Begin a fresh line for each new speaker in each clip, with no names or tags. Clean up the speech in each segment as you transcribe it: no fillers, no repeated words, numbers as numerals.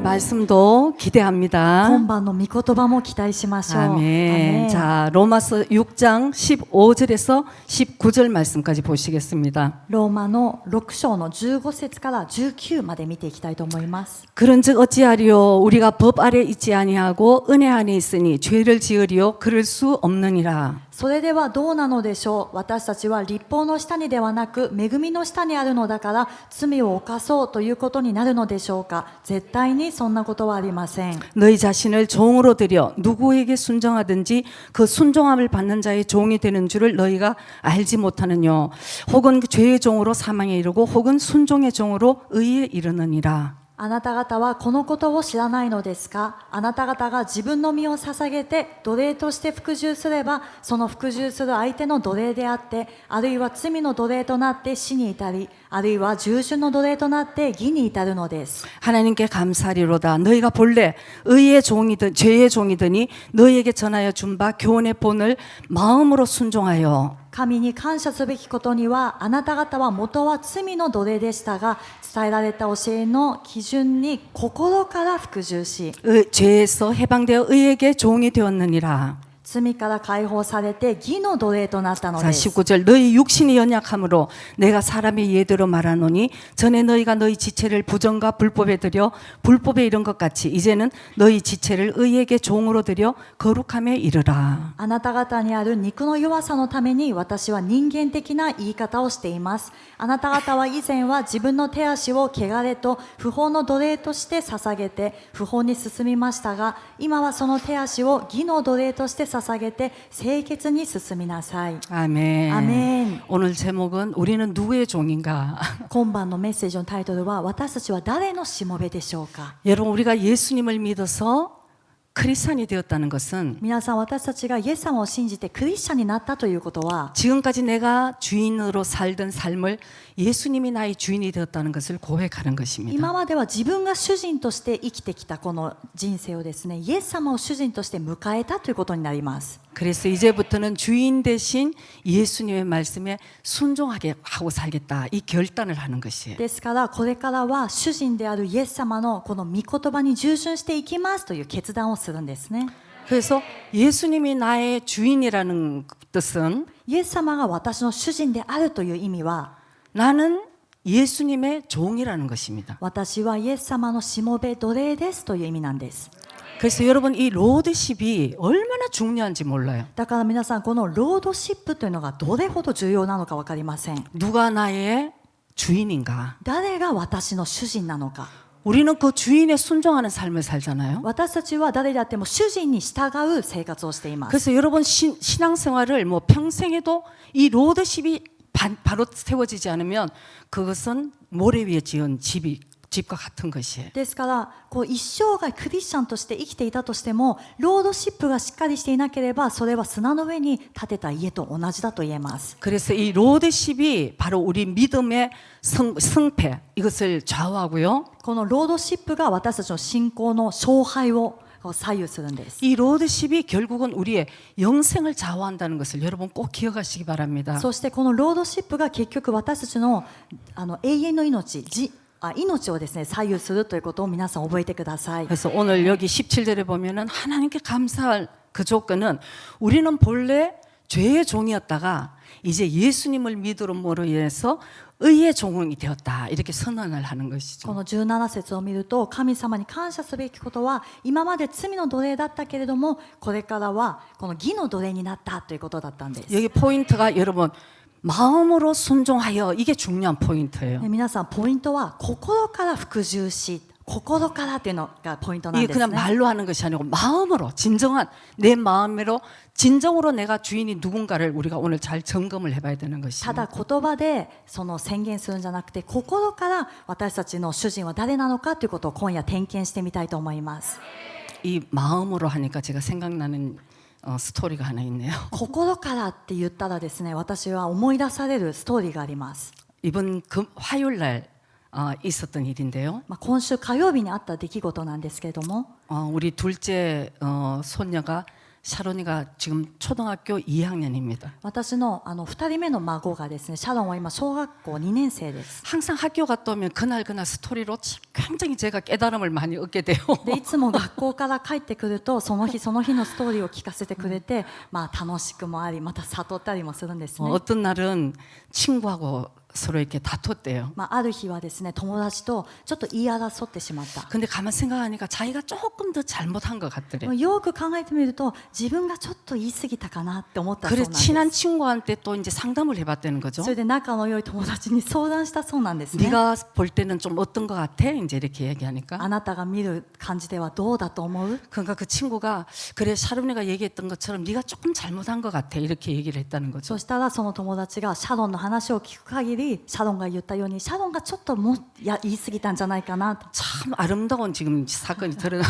말씀도 기대합니다.
今晩の御言葉も期待しましょう。
아멘. 자, 로마서 6장 15절에서 19절 말씀까지 보시겠습니다.
ローマの6章の15節から19まで見ていきたいと思います。
그런즉 어찌하리요 우리가 법 아래 있지 아니하고 은혜 안에 있으니 죄를 지으리요 그럴 수 없느니라.
それではどうなのでしょう。私たちは律法の下にではなく恵みの下にあるのだから罪を犯そうということになるのでしょうか。絶対にそんなことはありません。
너희 자신을 종으로 들여 누구에게 순종하든지 그 순종함을 받는 자의 종이 되는 줄을 너희가 알지 못하느뇨. 혹은 죄의 종으로 사망에 이르고 혹은 순종의 종으로 의에 이르느니라.
あなた方はこのことを知らないのですか。あなた方が自分の身を捧げて奴隷として服従すれば、その服従する相手の奴隷であって、あるいは罪の奴隷となって死に至り、あるいは従順の奴隷となって義に至るのです。
하나님께 감사리로다. 너희가 본래 의의 종이든 죄의 종이더니 너희에게 전하여 준 바 교훈의 본을 마음으로 순종하여
神に感謝すべきことには、あなた方は元は罪の奴隷でしたが、伝えられた教えの基準に心から服従し、
죄에서 해방되어 의에게 종이 되었느니라.
罪から解放されて義の奴隷となったの
자,
です。
19절 너희 육신이 연약함으로 내가 사람의 예대로 말하노니 전에 너희가 너희 지체를 부정과 불법에 들여 불법에 이른 것 같이 이제는 너희 지체를 의에게 종으로 들여 거룩함에 이르라.
あなた方にある肉の弱さのために私は人間的な言い方をしています。あなた方は以前は自分の手足を汚れと不法の奴隷として捧げて不法に進みましたが、今はその手足を義の奴隷として捧げて清潔に進みなさい。
아멘.
아멘.
오늘 제목은 우리는 누구의 종인가?
今晩のメッセージのタイトルは、私たちは誰のしもべでしょうか。
여러분 우리가 예수님을 믿어서 크리스찬이 되었다는 것은
皆さん、私たちがイエス様を信じてクリスチャンになったということは、
지금까지 내가 주인으로 살던 삶을 예수님이 나의 주인이 되었다는 것을 고백하는 것입니다.
今までは自分が主人として生きてきたこの人生をですね、イエス様を主人として迎えたということになります。
그래서 이제부터는 주인 대신 예수님의 말씀에 순종하게 하고 살겠다. 이 결단을 하는 것이에요.
ですから、これからは主人であるイエス様のこの御言葉に従順していきますという決断をするんですね。
그래서 예수님이 나의 주인이라는 뜻은
イエス様が私の主人であるという意味は、
나는 예수님의 종이라는 것입니다.
私はイエス様のしもべ奴隷ですという意味なんです。
그래서 여러분 이 로드십이 얼마나 중요한지 몰라요.
だから皆さん、このロードシップというのがどれほど重要なのか分かりません。
누가 나의 주인인가?
誰が私の主人なのか。
우리는 그 주인에 순종하는 삶을 살잖아요.
私たちは誰であっても主人に従う生活をしています。
그래서 여러분 신앙생활을 뭐 평생에도 이 로드십이 바로 세워지지 않으면 그것은 모래 위에 지은 집과 같은 것이에요.
ですからこう一生涯クリスチャンとして生きていたとしても、ロードシップがしっかりしていなければ、それは砂の上に建てた家と同じだと言えます。
그래서 이 로드십이 바로 우리 믿음의 승패 이것을 좌우하고요.
このロードシップが私たちの信仰の勝敗を左右するんです。
이 로드십이 결국은 우리의 영생을 좌우한다는 것을 여러분 꼭 기억하시기 바랍니다.
そしてこのロードシップが結局私たちの永遠の命をですね、左右するということを皆さん覚えてください。
그래서 오늘 여기 17절에 보면은 하나님께 감사할 그 조건은 우리는 본래 죄의 종이었다가 이제 예수님을 믿음으로 인해서 의의 종이 되었다. 이렇게 선언을 하는
こ
것이죠.
の17節を見ると、神様に感謝すべきことは、今まで罪の奴隷だったけれども、これからはこの義の奴隷になったということだったんです。
여기 포인트가 여러분 마음으로 순종하여 이게 중요한 포인트예요.
皆さん、ポイントは心から服従し、心からっていうのがポイントなん
이게
です
그냥
ね。
말로 하는 것이 아니고 마음으로 진정한 내 마음으로 진정으로 내가 주인이 누군가를 우리가 오늘 잘 점검을 해봐야 되는
た
것입니다.
だ言葉でその宣言するんじゃなくて、心から私たちの主人は誰なのかということを今夜点検してみたいと思います。
이 마음으로 하니까 제가 생각나는 스토리가 하나 있네요.
心からって言ったらですね、私は思い出されるストーリーがあります。
이번 화요일 날 있었던 일인데요.
今週火曜日にあった出来事なんですけれども、
우리 둘째 손녀가 샤론이가 지금 초등학교 2학년입니다.
私の2人目の孫がですね、シャロンは今小学校2年生です。
항상 학교 갔다 오면 그날 스토리로 굉장히 제가 깨달음을 많이 얻게 돼요.
でいつも学校から帰ってくるとその日その日のストーリーを聞かせてくれて、まあ楽しくもありまた悟ったりもするんですね。
어떤 날은 친구하고 서로 이렇게 다퉜대요.
まあ、ある日はですね、友達とちょっと言い争ってしまった。
근데 가만 생각하니까 자기가 조금 더 잘못한 것 같더래.
よく考えてみると自分がちょっと言い過ぎたかなって思ったそうな
그래서
んです。
친한 친구한테 또 이제 상담을 해봤다는 거죠.
それで仲の良い友達に相談したそうなんですね。
네가 볼 때는 좀 어떤 것 같아? 이제 이렇게 얘기하니까.
あなたが見る感じではどうだと思う？
그러니까 그 친구가 그래 샤론이가 얘기했던 것처럼 네가 조금 잘못한 것 같아 이렇게 얘기를 했다는 거죠.
そしたらその友達がシャロンの話を聞く限りシャロンが言ったようにシャロンがちょっともう言い過ぎたんじゃないかなと。
참 아름다운 지금 사건이 드러나.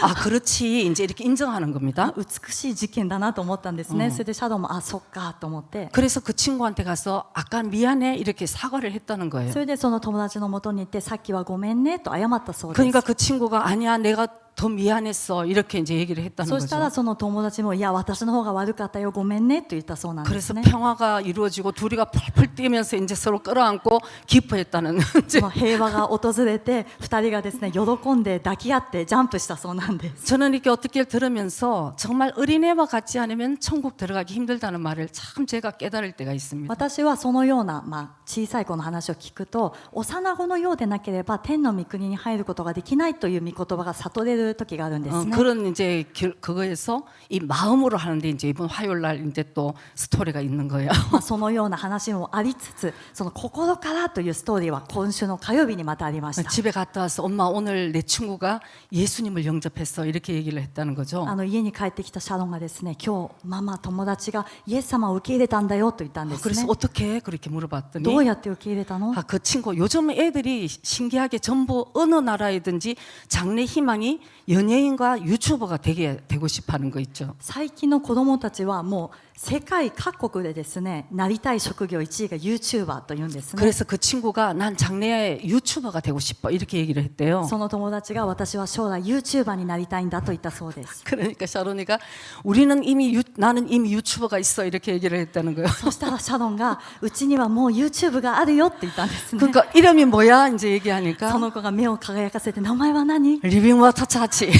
아 그렇지 이제 이렇게 인정하는 겁니다.
美しい事件だなと思ったんですね。それでシャロンもあそっかと思って。
그래서 그 친구한테 가서 아까 미안해 이렇게 사과를 했다는 거예요.
それでその友達の元に行ってさっきはごめんねと謝ったそうです。
그러니까 그 친구가 아니야 내가 더 미안했어 이렇게 이제 얘기를 했다는
そしたら
거죠.
その友達もいや私の方が悪かったよごめんねと言ったそうなんです
그래서
ね。
평화가 이루어지고 둘이가 펄펄 뛰면서 이제 서로 끌어안고 기뻐했다는 이제
その平和が訪れて2人がですね喜んで抱き合ってジャンプしたそうなんです。
저는 이렇게 어떻게 들으면서 정말 어린애와 같지 않으면 천국 들어가기 힘들다는 말을 참 제가 깨달을 때가 있습니다.
私はそのような、小さい子の話を聞くと幼子のようでなければ天の御国に入ることができないという御言葉が悟れる時があるんですね。
그런 이제 그거에서 이 마음으로 하는데 이제 이번 화요일 날 이제 또 스토리가 있는 거예요.
そのような話もありつつその心からというストーリーは今週の火曜日にまたありました。
집에 갔다 와서 엄마 오늘 내 친구가 예수님을 영접했어 이렇게 얘기를 했다는 거죠.
家に帰ってきたシャロンがですね今日ママ友達がイエス様を受け入れたんだよと言ったんです
그래서
ね。
어떻게 그렇게 물어봤더니
どうやって受け入れたの？
그 친구 요즘 애들이 신기하게 전부 어느 나라이든지 장래 희망이 연예인과 유튜버가 되고 싶어하는 거 있죠.
最近の子どもたちはもう世界各国でですねなりたい職業1位が YouTuber というんですね。
그래서 그 친구가 난 장래 유튜버가 되고 싶어 이렇게 얘기를 했대요.
その友達が私は将来 YouTuber になりたいんだと言ったそうです。
그러니까 샤론이가 나는 이미 유튜버가 있어 이렇게 얘기를 했다는 거예요.
そしたらシャロンがうちにはもう YouTube があるよって言ったんですね。
그러니까 이름이 뭐야 이제
そ
얘기하니까
の子が目を輝かせて名前は何？
리빙 워터 차치.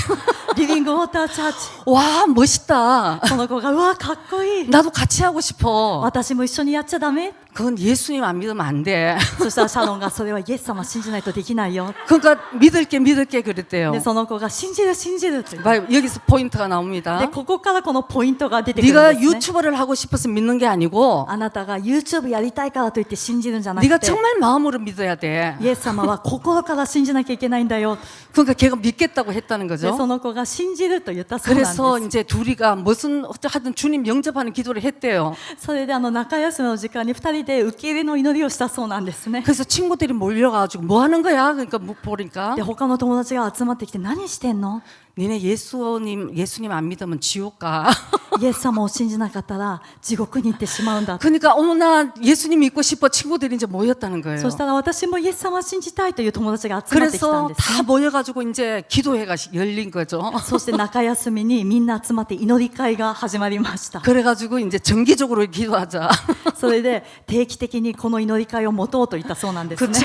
リビングウォーターチャーチ。
와 멋있다.
その子がうわかっこいい。
나도 같이 하고 싶어.
私も一緒にやっちゃダメ？
그건 예수님 안 믿으면 안 돼.
そしたらシャロンがそれはイエス様信じないとできないよ。
그러니까 믿을게 그랬대요.
でその子が信じる信じるって言って。
봐, 여기서 포인트가 나옵니다.
でここからこのポイントが出てくるん
네가
ですね。
유튜버를 하고 싶어서 믿는 게 아니고
あなたが YouTube やりたいからといって信じるんじゃなく
네가
て
정말 마음으로 믿어야 돼.
イエス様は心から信じなきゃいけないんだよ。
그러니까 걔가 믿겠다고 했다는
で
거죠.
その子が信じると言ったそうなんです。
그래서 이제 둘이가 무슨 하여튼 주님 영접하는 기도를 했대요.
それで中休みの時間に2人で受け入れの祈りをしたそうなんですね。
그래서 친구들이 몰려가지고 뭐 하는 거야? 그러니까 보니까
で他の友達が集まってきて何してんの？
니네 예수님 안 믿으면 지옥 가.
イエス様を信じなかったら地獄に行ってしまうんだ。
그러니까 어머나 예수님 믿고 싶어 친구들이 이제 모였다는 거예요.
そしたら私もイエス様を信じたいという友達が集まってきたん
그래서
です、
다 모여가지고 이제 기도회가 열린 거죠.
そして中休みにみんな集まって祈り会が始まりました。
그래가지고 이제 정기적으로 기도하자.
それで定期的にこの祈り会を持とうと言ったそうなんです
그,
ね。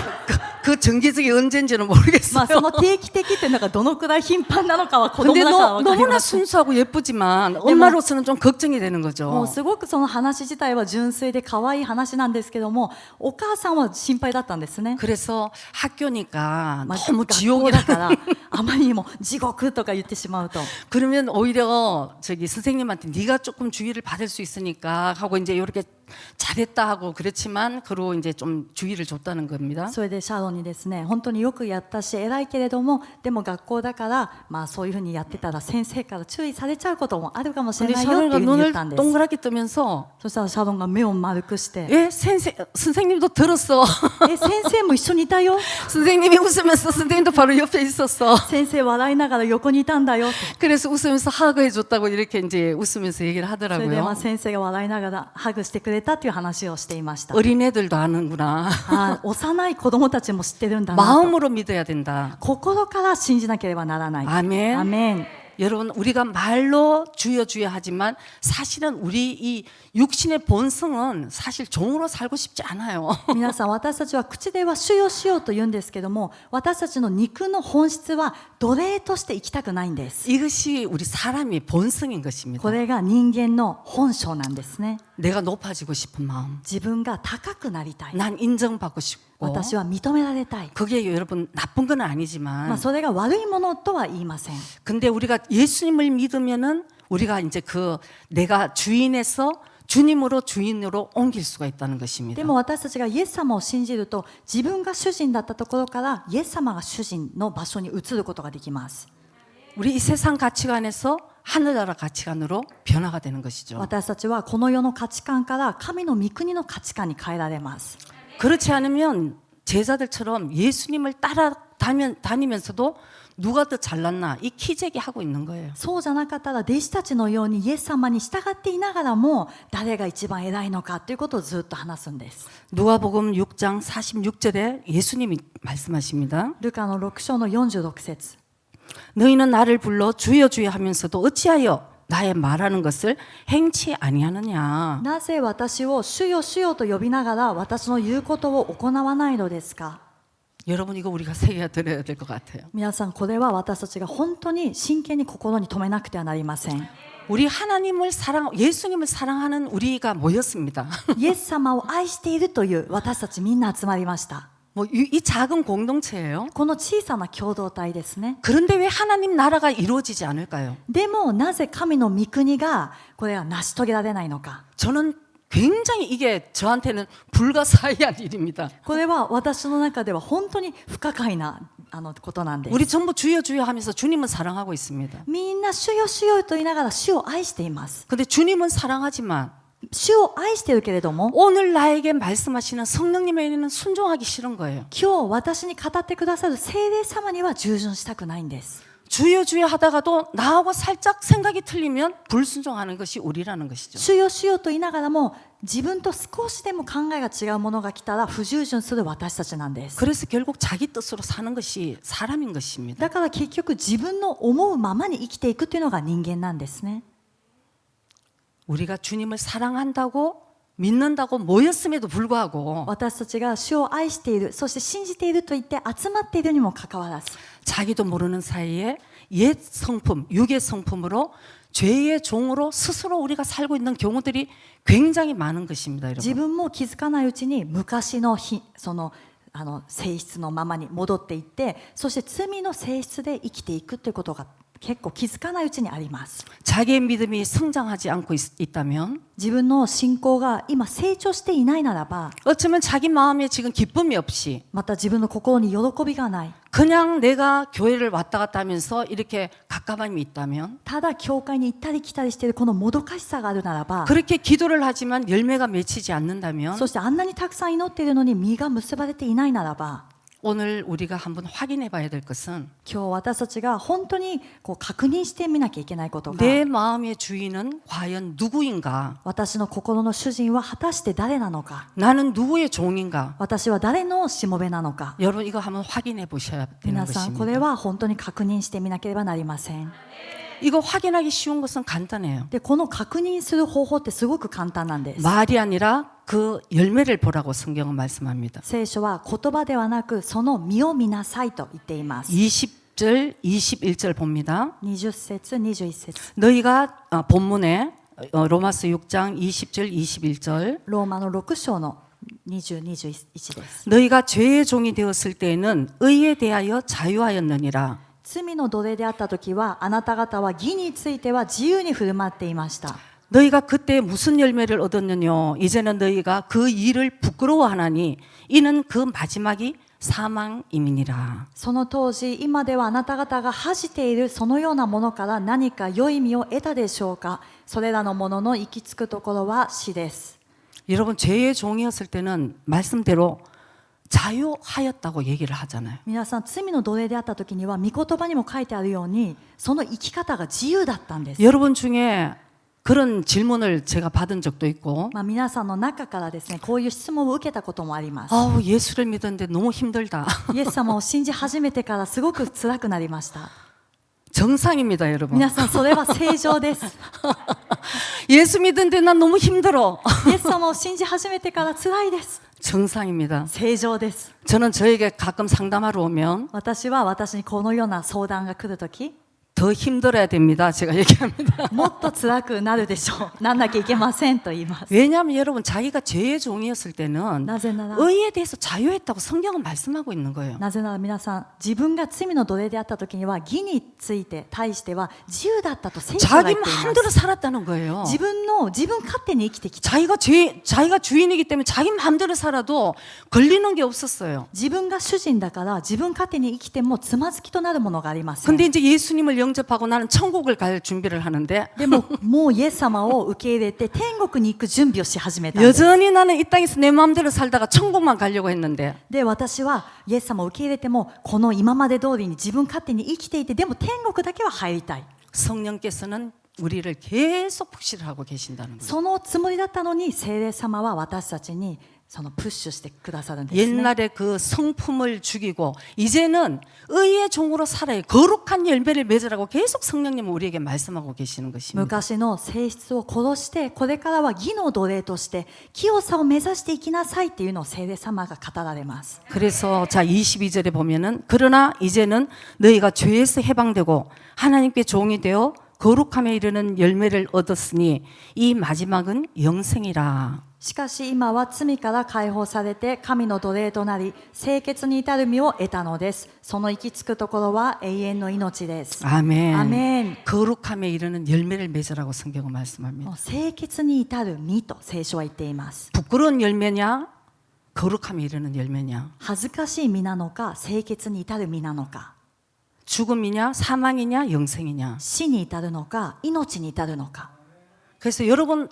그 정기적이 언제인지는 모르겠어요.
その定期的っていうのがどのくらい頻繁なのかは子供
근데
だから分かり
너무나
ません。
순수하고 예쁘지만 엄마로서는 좀 걱정이 되는
も
거죠.
うすごくその話自体は純粋で可愛い話なんですけどもお母さんは心配だったんですね。
그래서 학교니까
まあ
너무
学校だ
지옥이라
からあまりにも地獄とか言ってしまうと
그러면 오히려 저기 선생님한테 네가 조금 주의를 받을 수 있으니까 하고 이제 이렇게 잘했다 하고 그렇지만 그로 이제 좀 주의를 줬다는 겁니다.
それでシャロンにですね本当によくやったし偉いけれどもでも学校だからそういうふうにやってたら先生から注意されちゃうこともあるかもしれ
근데
ないよっていう
샤론이가
ふうに言
눈을
ったんです。
동그랗게 뜨면서
そしたらシャロンが目を丸くして
예 선생님도 들었어.
先生も一緒にいたよ
선생님이 웃으면서 선생님도 바로 옆에 있었어.
先生笑いながら横にいたんだよ
그래서 웃으면서 하그해 줬다고 이렇게 이제 웃으면서 얘기를
それで
하더라고요.
先生が笑いながらハグしてくれたっていう話をしていました。
어린애들도 아는구나.
幼い子供たちも知ってるんだなと
마음으로 믿어야 된다.
心から信じなければならない。
아멘.
アメン。
여러분 우리가 말로 주여 주여 하지만 사실은 우리 이 육신의 본성은 사실 종으로 살고 싶지 않아요.
皆さん、私たちは口では主よ主よと言うんですけども、私たちの肉の本質は奴隷として生きたくないんです。
이것이 우리 사람의 본성인 것입니다.
これが人間の本性なんですね。
내가 높아지고 싶은 마음,
自分が高くなりたい。
난 인정받고 싶고
私は認められたい。
그게 여러분 나쁜 건
まあ
아니지만
それが悪いものとは言いません。
근데 우리가 예수님을 믿으면은 우리가 이제 그 내가 주인에서 주님으로 주인으로 옮길 수가 있다는 것입니다.
でも私たちがイエス様を信じると、自分が主人だったところからイエス様が主人の場所に移ることができます。
우리 이 세상 가치관에서 하늘나라 가치관으로 변화가 되는 것이죠.
私たちはこの世の価値観から神の御国の価値観に変えられます。
그렇지 않으면 제자들처럼 예수님을 따라다니면서도 누가 더 잘났나 이 키재기 하고 있는 거예요.
そうじゃなかったら弟子たちのようにイエス様に従っていながらも誰が一番偉いのかということをずっと話すんです。
누가복음 6장 46절에 예수님이 말씀하십니다.
ルカの6章の46節
너희는 나를 불러 주여 주여 하면서도 어찌하여 나의 말하는 것을 행치 아니하느냐.
なぜ私を主よ主よと呼びながら私の言うことを行わないのですか。
여러분 이거 우리가 새겨 들어야 될 것 같아요.
皆さん、これは私たちが本当に真剣に心に留めなくてはなりません。
우리 하나님을 예수님을 사랑하는 우리가 모였습니다.
イエス様を愛しているという私たちみんな集まりました。
뭐 이 작은 공동체예요.
この小さな共同体ですね。
그런데 왜 하나님 나라가 이루어지지 않을까요?
でもなぜ神の御国がこれは成し遂げられないのか。
저는 굉장히 이게 저한테는 불가사의한 일입니다.
これは私の中では本当に不可解なことなんです。
우리 전부 주여 주여 하면서 주님은 사랑하고 있습니다. み
みんな主よ主よと言いながら主を愛しています。
근데 주님은 사랑하지만
主を愛しているけれども、
오늘 나에게 말씀하시는 성령님에게는 순종하기 싫은 거예요.
今日私に語ってくださる聖霊様には従順したくないんです。
주여 주여 하다가도 나하고 살짝 생각이 틀리면 불순종하는 것이 우리라는 것이죠.
主よ主よと言いながらも自分と少しでも考えが違うものが来たら不従順する私たちなんです。
그래서 결국 자기 뜻으로 사는 것이 사람인 것입니다.
だから結局自分の思うままに生きていくというのが人間なんですね。
우리가 주님을 사랑한다고 믿는다고 모였음에도 불구하고
私たちが主を愛している、そして信じていると言って集まっているにもかかわらず、
자기도 모르는 사이에 옛 성품, 육의 성품으로 죄의 종으로 스스로 우리가 살고 있는 경우들이 굉장히 많은 것입니다,
自
여러분.
分も気づかないうちに昔のその性質のままに戻っていって、そして罪の性質で生きていくということが結構気づかないうちにあります。
자기의 믿음이 성장하지 않고 있다면
自分の信仰が今成長していないならば、
어쩌면 자기 마음에 지금 기쁨이 없이
また自分の心に喜びがない、
그냥 내가 교회를 왔다 갔다 하면서 이렇게 갑갑함이 있다면
ただ教会に行ったり来たりしているこのもどかしさがあるならば、
그렇게 기도를 하지만 열매가 맺히지 않는다면
そしてあんなにたくさん祈っているのに実が結ばれていないならば、
오늘 우리가 한번 확인해 봐야 될 것은
今日私たちが本当に確認してみなきゃいけないことが、
내 마음의 주인은 과연 누구인가?
私の心の主人は果たして誰なのか、
나는 누구의 종인가?
私は誰のしもべなのか。
여러분 이거 한번 확인해 보셔야 되는
皆さん、これ
것입니다.
は本当に確認してみなければなりません。
이거 확인하기 쉬운 것은 간단해요.
で、この確認する方法ってすごく簡単なんです。
말이 아니라 그 열매를 보라고 성경은 말씀합니다.
聖書は言葉ではなくその実を見なさいと言っています。
20절, 21절 봅니다.
20節、21節。
너희가 본문에 로마서 6장 20절, 21절
ローマの6章の20、21です。
너희가 죄의 종이 되었을 때에는 의에 대하여 자유하였느니라.
罪の奴隷であった時はあなた方は義については自由に振る舞っていました。
너희가 그때 무슨 열매를 얻었느냐? 이제는 너희가 그 일을 부끄러워하나니 이는 그 마지막이 사망임이니라.
その当時、今ではあなた方が恥じているそのようなものから何か良い実を得たでしょうか。それらのものの行き着くところは死です。
여러분 죄의 종이었을 때는 말씀대로 자유하였다고 얘기를 하잖아요.
皆さん、罪の奴隷であった時には御言葉にも書いてあるようにその生き方が自由だったんです。
여러분 중에 그런 질문을 제가 받은 적도 있고
皆さんの中からですね、こういう質問を受けたこともあります。
아우 예수를 믿었는데 너무 힘들다.
イエス様を信じ始めてからすごく辛くなりました。
정상입니다, 여러분.
皆さんそれは正常です。
예수 믿는데 난 너무 힘들어.
イエス様を信じ始めてから辛いです。
정상입니다.
正常です。
저는 저에게 가끔 상담하러 오면
私は私にこのような相談が来るとき、
더 힘들어야 됩니다. 제가 얘기합니다.
もっと辛くなるでしょう。なんなきゃいけませんと言います。
왜냐하면 여러분 자기가 죄의 종이었을 때는
なぜなら
의에 대해서 자유했다고 성경은 말씀하고 있는 거예요.
なぜなら皆さん、自分が罪の奴隷であった時には義について対しては自由だったと聖書が
자기
言っていま
마음대로
す。
살았다는 거예요.
自分勝手に生きてきた。
자기가 주인이기 때문에 자기 마음대로 살아도 걸리는 게 없었어요.
自分が主人だから自分勝手に生きてもつまずきとなるものがありません。
근데 이제 예수님을 영접하고 나는 천국을 갈 준비를 하는데
でももうイエス様を受け入れて天国に行く準備をし始めたんです。
여전히 나는 이 땅에서 내 마음대로 살다가 천국만 가려고 했는데
で私はイエス様を受け入れてもこの今まで通りに自分勝手に生きていてでも天国だけは入りたい。
성령께서는 우리를 계속 푸시를 하고 계신다는 거예요.
そのつもりだったのに聖霊様は私たちにそのプッシュしてくださるんですね。
옛날에 그 성품을 죽이고 이제는 의의 종으로 살아야 거룩한 열매를 맺으라고 계속 성령님은 우리에게 말씀하고 계시는 것입니다.
昔の性質を殺してこれからは義の奴隷として清さを目指していきなさいっていうのを聖霊様が語られます。
그래서 자 22절에 보면은 그러나 이제는 너희가 죄에서 해방되고 하나님께 종이 되어 거룩함에 이르는 열매를 얻었으니 이 마지막은 영생이라.
しかし今は罪から解放されて神の奴隷となり清潔に至る身を得たのです。その行き着くところは永遠の命です。
아멘.
아멘.
거룩함에 이르는 열매를 맺으라고 성경은 말씀합니다.
清潔に至る身と聖書は言っています。
부끄러운 열매냐 거룩함에 이르는 열매냐
恥ずかしい身なのか清潔に至る身なのか
죽음이냐 사망이냐 영생이냐
死に至るのか命に至るのか
그래서 여러분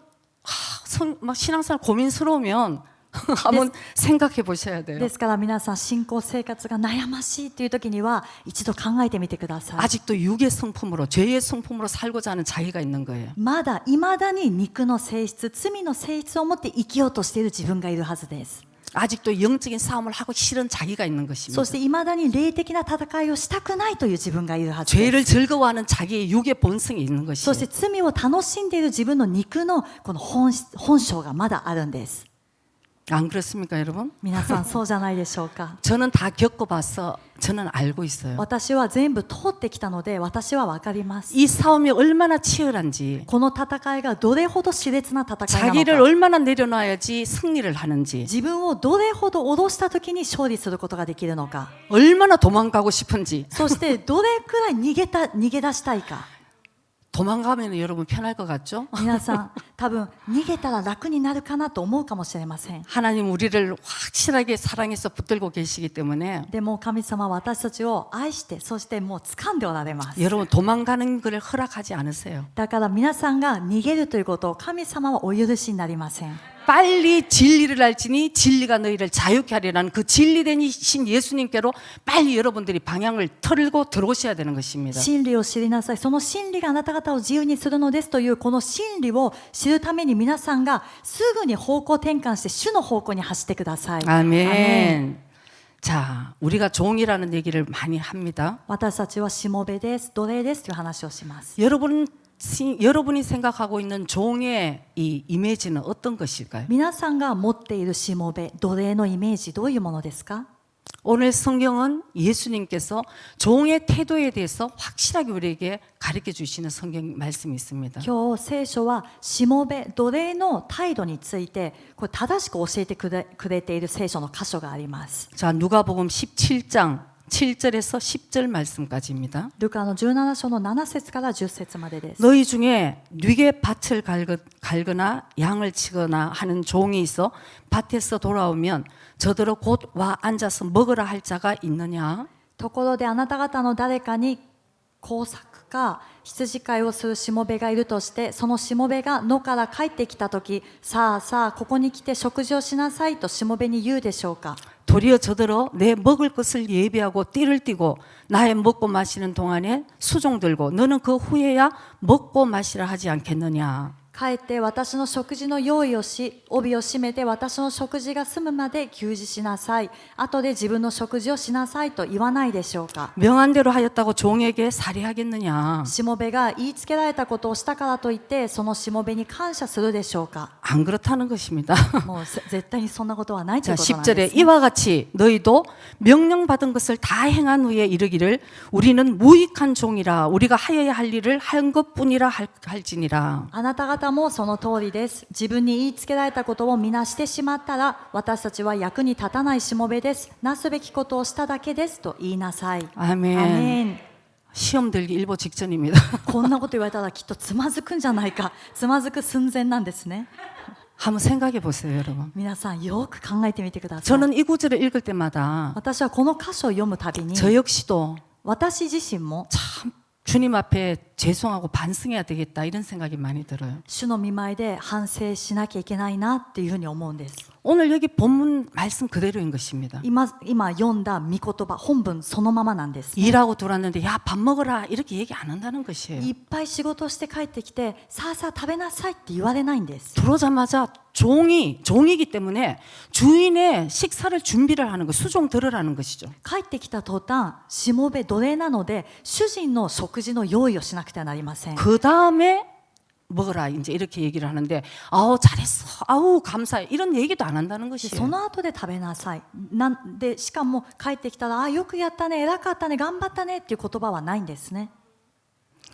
막 신앙생활 고민스러우면 한번 생각해 보셔야 돼요.
ですから皆さん信仰生活が悩ましいという時には一度考えてみてください。
아직도 육의 성품으로 죄의 성품으로 살고자 하는 자기가 있는 거예요.
まだ未だに肉の性質罪の性質を持って生きようとしている自分がいるはずです。
아직도 영적인 싸움을 하고 싫은 자기가 있는 것입니다.
そして未だに霊的な戦いをしたくないという自分がいるはずです。
죄를 즐거워하는 자기의 육의 본성이 있는
そし
것이에요.
て罪を楽しんでいる自分の肉のこの本性がまだあるんです。
안 그렇습니까, 여러분?
皆さんそうじゃないでしょうか。
저는 다 겪어봐서 저는 알고 있어요.
私は全部通ってきたので私は分かります。
이 싸움이 얼마나 치열한지,
この戦いがどれほど熾烈な戦いなの
자기를
か、
얼마나 내려놔야지 승리를 하는지,
自分をどれほど脅した時に勝利することができるのか、
얼마나 도망가고 싶은지.
そしてどれくらい逃げ出したいか。
도망가면 여러분 편할 것 같죠?
皆さん多分逃げたら楽になるかなと思うかもしれません。
하나님 우리를 확실하게 사랑해서 붙들고 계시기 때문에
でも神様は私たちを愛してそしてもう掴んでおられます。
여러분 도망가는 것을 허락하지 않으세요.
だから皆さんが逃げるということを神様はお許しになりません。
빨리 진리를 알지니 진리가 너희를 자유케 하리라는 그 진리된 신 예수님께로 빨리 여러분들이 방향을 틀고 들어오셔야 되는 것입니다.
真理を知りなさい。その真理があなた方を自由にするのですというこの真理を知るために皆さんがすぐに方向転換して主の方向に走ってください。
아멘. 자, 우리가 종이라는 얘기를 많이 합니다.
私たちはしもべです、奴隷ですという話をします。
여러분이 생각하고 있는 종의 이 이미지는 어떤 것일까요?
皆さんが持っているしもべ、奴隷のイメージどういうものですか？
오늘 성경은 예수님께서 종의 태도에 대해서 확실하게 우리에게 가르쳐 주시는 성경 말씀이 있습니다.
今日聖書はしもべ、奴隷の態度についてこれ正しく教えてくれている聖書の箇所があります。
자, 누가복음 17장 7절에서 10절 말씀까지입니다.
ルカの17章の7節から10節までです。
너희 중에 뉘게 밭을 갈거나 양을 치거나 하는 종이 있어 밭에서 돌아오면 저더러 곧 와 앉아서 먹으라 할 자가 있느냐?
ところであなた方の誰かに工作か羊飼いをするしもべがいるとしてそのしもべが野から帰ってきたときさあさあここに来て食事をしなさいとしもべに言うでしょうか。
도리어 저더러 내 먹을 것을 예비하고 띠를 띠고 나의 먹고 마시는 동안에 수종 들고 너는 그 후에야 먹고 마시라 하지 않겠느냐?
帰って私の食事の用意をし、帯を締めて私の食事が済むまで給仕しなさい。後で自分の食事をしなさいと言わないでしょうか。
명한대로 하였다고 종에게 살해하겠느냐?
しもべが言いつけられたことをしたからといってそのしもべに感謝するでしょうか。
안 그렇다는 것입니다.
もう絶対にそんなことはないとい
자,
うことなんで
10절에
す、ね。
이와 같이 너희도 명령받은 것을 다 행한 후에 이르기를 우리는 무익한 종이라 우리가 하여야 할 일을 한 것뿐이라 할지니라.
あなた方もその通りです。自分に言いつけられたことをみなしてしまったら、私たちは役に立たないしもべです。なすべきことをしただけですと言いなさい。
아멘.
アーメン。
시험 들기 일보 직전입니다.
こんなこと言われたらきっとつまずくんじゃないか。つまずく寸前なんですね。
한번 생각해 보세요, 여러분.
皆さんよく考えてみてください。
저는 이 구절을 읽을 때마다
私はこの箇所を読むたびに、
저 역시도
私自身も
참 주님 앞에 죄송하고 반성해야 되겠다 이런 생각이 많이 들어요.
主の御前で反省しなきゃいけないなっていうふうに思うんです。
오늘 여기 본문 말씀 그대로인 것입니다.
今読んだ御言葉本文そのままなんです。
일하고 들어왔는데 야 밥 먹어라 이렇게 얘기 안 한다는 것이에요.
いっぱい仕事して帰ってきてさあさあ食べなさいって言われないんです。
들어오자마자 종이기 때문에 주인의 식사를 준비를 하는 거 수종 들으라는 것이죠.
帰ってきた途端しもべ奴隷なので主人の食事の用意をしなくてはなりません。
그 다음에 먹어라 이제 이렇게 얘기를 하는데 아우 잘했어 아우 감사해 이런 얘기도 안 한다는
でそ
것이에요.
の後で食べなさい。なんでしかも帰ってきたらあよくやったね偉かったね頑張ったねっていう言葉はないんですね。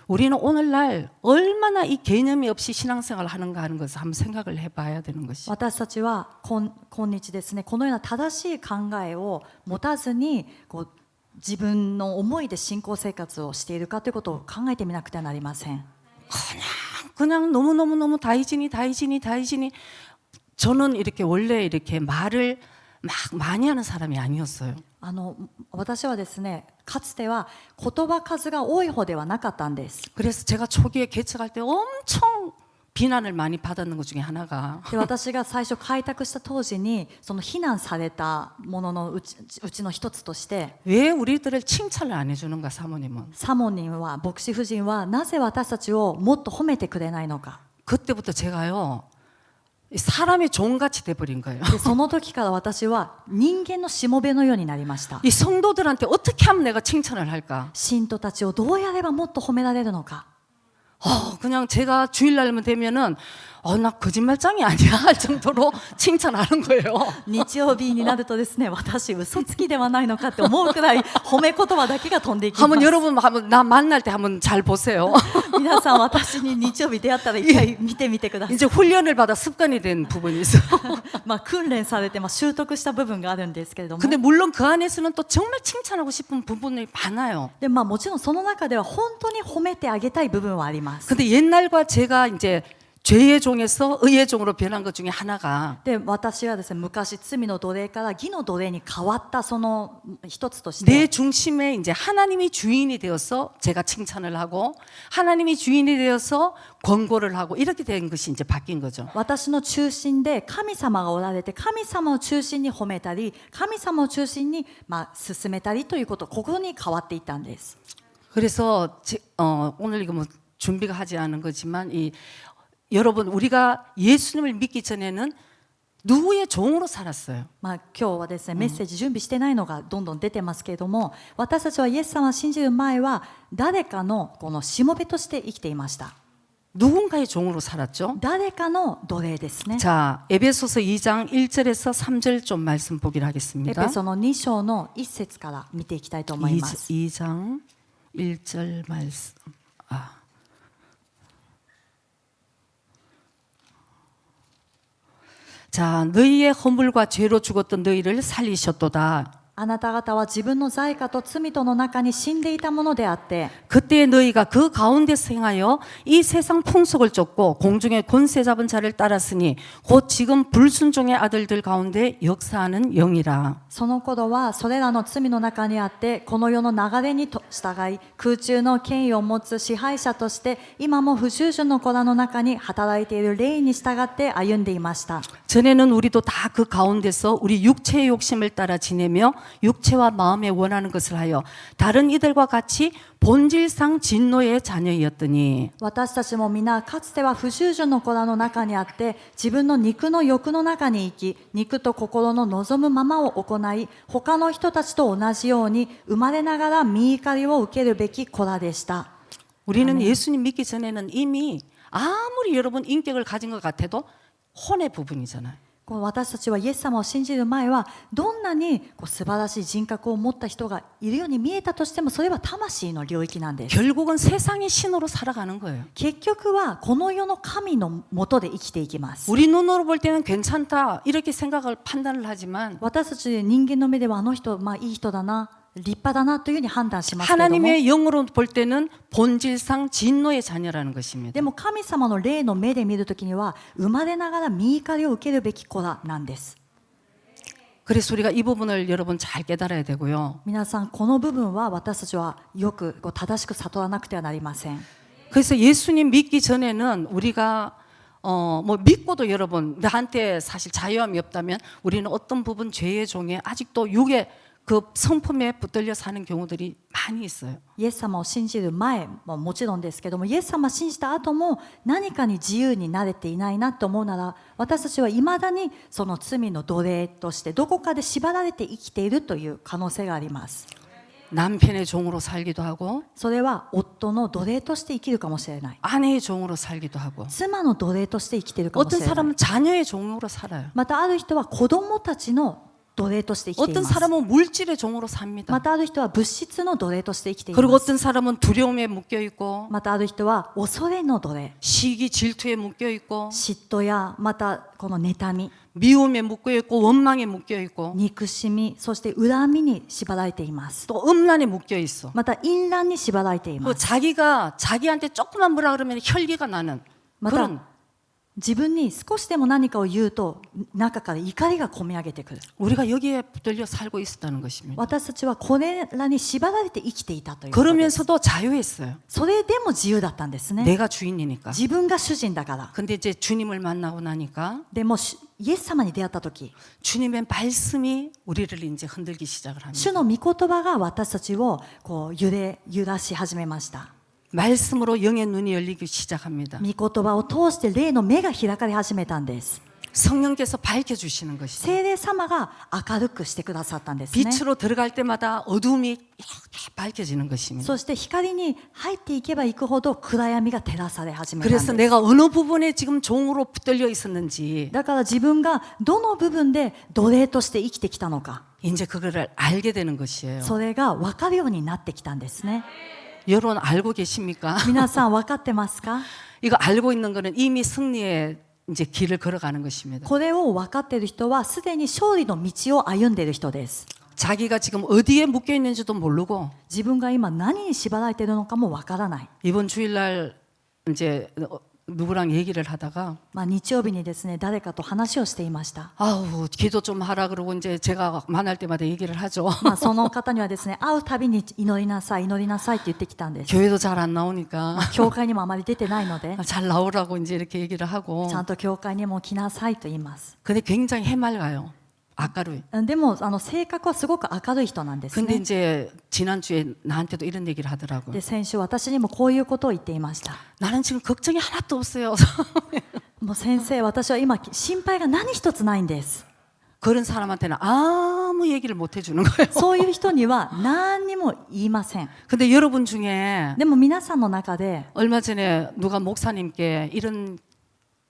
우리는 오늘날 얼마나 이 개념이 없이 신앙생활을 하는가 하는 것을 한번 생각을 해봐야 되는 것이.
私たちは今日ですねこのような正しい考えを持たずにこう自分の思いで信仰生活をしているかということを考えてみなくてはなりません。
그냥 너무 다이진이 저는 이렇게 원래 이렇게 말을 막 많이 하는 사람이 아니었어요.
私はですねかつては言葉数が多い方ではなかったんです。
그래서 제가 초기에 개척할 때 엄청 비난을 많이 받았는 것 중에 하나가
で私が最初開拓した当時にその非難されたもののうちの一つとして
왜 우리들을 칭찬을 안 해주는가 사모님은.
サモニンは牧師夫人はなぜ私たちをもっと褒めてくれないのか。
그때부터 제가요 사람의 종같이 돼버린 거예요.
でその時から私は人間のしもべのようになりました。
이 성도들한테 어떻게 하면 내가 칭찬을 할까?
信徒たちをどうやればもっと褒められるのか。
그냥 제가 주일날만 되면은 나 거짓말장이 아니야 할 정도로 칭찬하는 거예요.
日曜日になるとですね私嘘つきではないのかって思うくらい褒め言葉だけが飛んでいきま
한번
す。
여러분 한번 나 만날 때 한번 잘 보세요.
皆さん私に日曜日出会ったら一回見てみてください。
이제 훈련을 받아 습관이 된 부분이 있어요.
まあ訓練されて習得した部分があるんですけれども。
근데 물론 그 안에서는 또 정말 칭찬하고 싶은 부분이 많아요.
でもちろんその中では本当に褒めてあげたい部分はあります。
근데 옛날과 제가 이제 죄의 종에서 의의 종으로 변한 것 중에 하나가
で私はですね昔罪の奴隷から義の奴隷に変わったその一つとし
내
て
중심에 이제 하나님이 주인이 되어서 제가 칭찬을 하고 하나님이 주인이 되어서 권고를 하고 이렇게 된 것이 이제 바뀐 거죠.
私の中心で神様がおられて神様を中心に褒めたり神様を中心に進めたりということここに変わっていったんです。
그래서 오늘 이거 뭐 준비가 하지 않은 거지만 여러분 우리가 예수님을 믿기 전에는 누구의 종으로 살았어요.
今日はですねメッセージ準備してないのがどんどん出てますけれども私たちはイエス様を信じる前は誰かのこのしもべとして生きていました。
누군가의 종으로 살았죠.
誰かの奴隷ですね。
자, 에베소서 2장 1절에서 3절 좀 말씀 보기로
エ
하겠습니다.
ペソの2章の1節から見ていきたいと思います。
2장 1절 말씀. 자, 너희의 허물과 죄로 죽었던 너희를 살리셨도다.
あなた方は自分の罪過と罪との中に死んでいたものであって
그때 너희가 그 가운데서 행하여 이 세상 풍속을 쫓고 공중의 권세 잡은 자를 따랐으니 곧 지금 불순종의 아들들 가운데 역사하는 영이라.
その頃はそれらの罪の中にあってこの世の流れに従い空中の権威を持つ支配者として今も不従順の子らの中に働いている霊に従って歩んでいました。
전에는 우리도 다 그 가운데서 우리 육체의 욕심을 따라 지내며 육체와 마음에 원하는 것을 하여 다른 이들과 같이 본질상 진노의 자녀이었더니
私たちも皆かつては不従順の子らの中にあって自分の肉の欲の中に生き肉と心の望むままを行い他の人たちと同じように生まれながら身怒りを受けるべき子らでした。
우리는 예수님 믿기 전에는 이미 아무리 여러분 인격을 가진 것 같아도 혼의 부분이잖아요.
こう私たちはイエス様を信じる前はどんなに素晴らしい人格を持った人がいるように見えたとしてもそれは魂の領域なんです。
결국은 세상의 신으로 살아가는 거예요.
結局はこの世の神の下で生きていきます。
우리 눈으로 볼 때는 괜찮다 이렇게 생각을 판단을 하지만
私たち人間の目ではあの人、いい人だな立派だなというふうに判断しますけれども
하나님의 영으로 볼 때는 본질상 진노의 자녀라는 것입니다.
でも神様の霊の目で見るときには生まれながら身怒りを受けるべき子らなんです。
그래서 우리가 이 부분을 여러분 잘 깨달아야 되고요.
皆さんこの部分は私たちはよく正しく悟らなくてはなりません。
그래서 예수님 믿기 전에는 우리가 뭐 믿고도 여러분 나한테 사실 자유함이 없다면 우리는 어떤 부분 죄의 종에 아직도 육의 그 성품에 붙들려 사는 경우들이 많이 있어요.
イエス様を信じる前ももちろんですけどもイエス様を信じた後も何かに自由になれていないなと思うなら私たちはいまだにその罪の奴隷としてどこかで縛られて生きているという可能性があります。
남편의 종으로 살기도 하고
それは夫の奴隷として生きるかもしれない。
아내의 종으로 살기도 하고
妻の奴隷として生きているかもし
어떤
れない。
사람은 자녀의 종으로 살아요.
またある人は子供たちの奴隷として生きてい
어떤
ます。
사람은 물질의 종으로 삽니다.
またある人は物質の奴隷として生きてい
그리고
ます。
어떤 사람은 두려움에 묶여 있고
またある人は恐れの奴隷、
시기 질투에 묶여 있고
嫉妬やまたこの妬み、
미움에 묶여 있고 원망에 묶여 있고
憎しみ、そして恨みに縛られています。
또 음란에 묶여 있어.
また淫乱に縛られていま
그
す。
자기가 자기한테 조금만 뭐라 그러면 혈기가 나는
また
그런
自分に少しでも何かを言うと中から怒りがこみ上げてくる。
우리가 여기에 붙들려 살고 있었다는 것입니다.
私たちはこれらに縛られて生きていたということです。
그러면서도 자유했어요.
それでも自由だったんですね。
내가 주인이니까.
自分が主人だから。
근데 이제 주님을 만나고 나니까
でもイエス様に出会った時、
주님의 말씀이 우리를 이제 흔들기 시작을 합니다.
主の御言葉が私たちを揺らし始めました。
말씀으로 영의 눈이 열리기 시작합니다.
御言葉を通して霊の目が開かれ始めたんです。
성령께서 밝혀주시는 것이죠.
聖霊様が明るくしてくださったんですね。
빛으로 들어갈 때마다 어둠이 이렇게 밝혀지는 것입니다.
そして光に入っていけばいくほど暗闇が照らされ始めたん
그래서
です。
내가 어느 부분에 지금 종으로 붙들려 있었는지
だから自分がどの部分で奴隷として生きてきたのか、
이제 그거를 알게 되는 것이에요.
それが分かるようになってきたんですね。
여러분 알고 계십니까?
皆さん分かってますか？
이거 알고 있는 거는 이미 승리의 이제 길을 걸어가는 것입니다.
これを分かっている人はすでに勝利の道を歩んでいる人です。
자기가 지금 어디에 묶여 있는지도 모르고
自分が今何に縛られているのかも分からない。
이번 주일날 이제 누구랑 얘기를 하다가
日曜日にですね誰かと話をしていました。
아우 기도 좀 하라 그러고 이제 제가 만날 때마다 얘기를 하죠.
その方にはですね会うたびに祈りなさい祈りなさいって言ってきたんです。
교회도 잘 안 나오니까
教会にもあまり出てないので
잘 나오라고 이제 이렇게 얘기를 하고
ちゃんと教会にも来なさいと言います。
근데 굉장히 해맑아요. 아까루이.
でも性格はすごく明るい人なんです
근데
ね。
이제 지난주에 나한테도 이런 얘기를 하더라고요.
で先週私にもこういうことを言っていました。
나는 지금 걱정이 하나도 없어요.
もう先生私は今心配が何一つないんです。
그런 사람한테는 아무 얘기를 못 해주는 거예요.
そういう人には何にも言いません。
근데 여러분 중에
でも皆さんの中で
얼마 전에 누가 목사님께 이런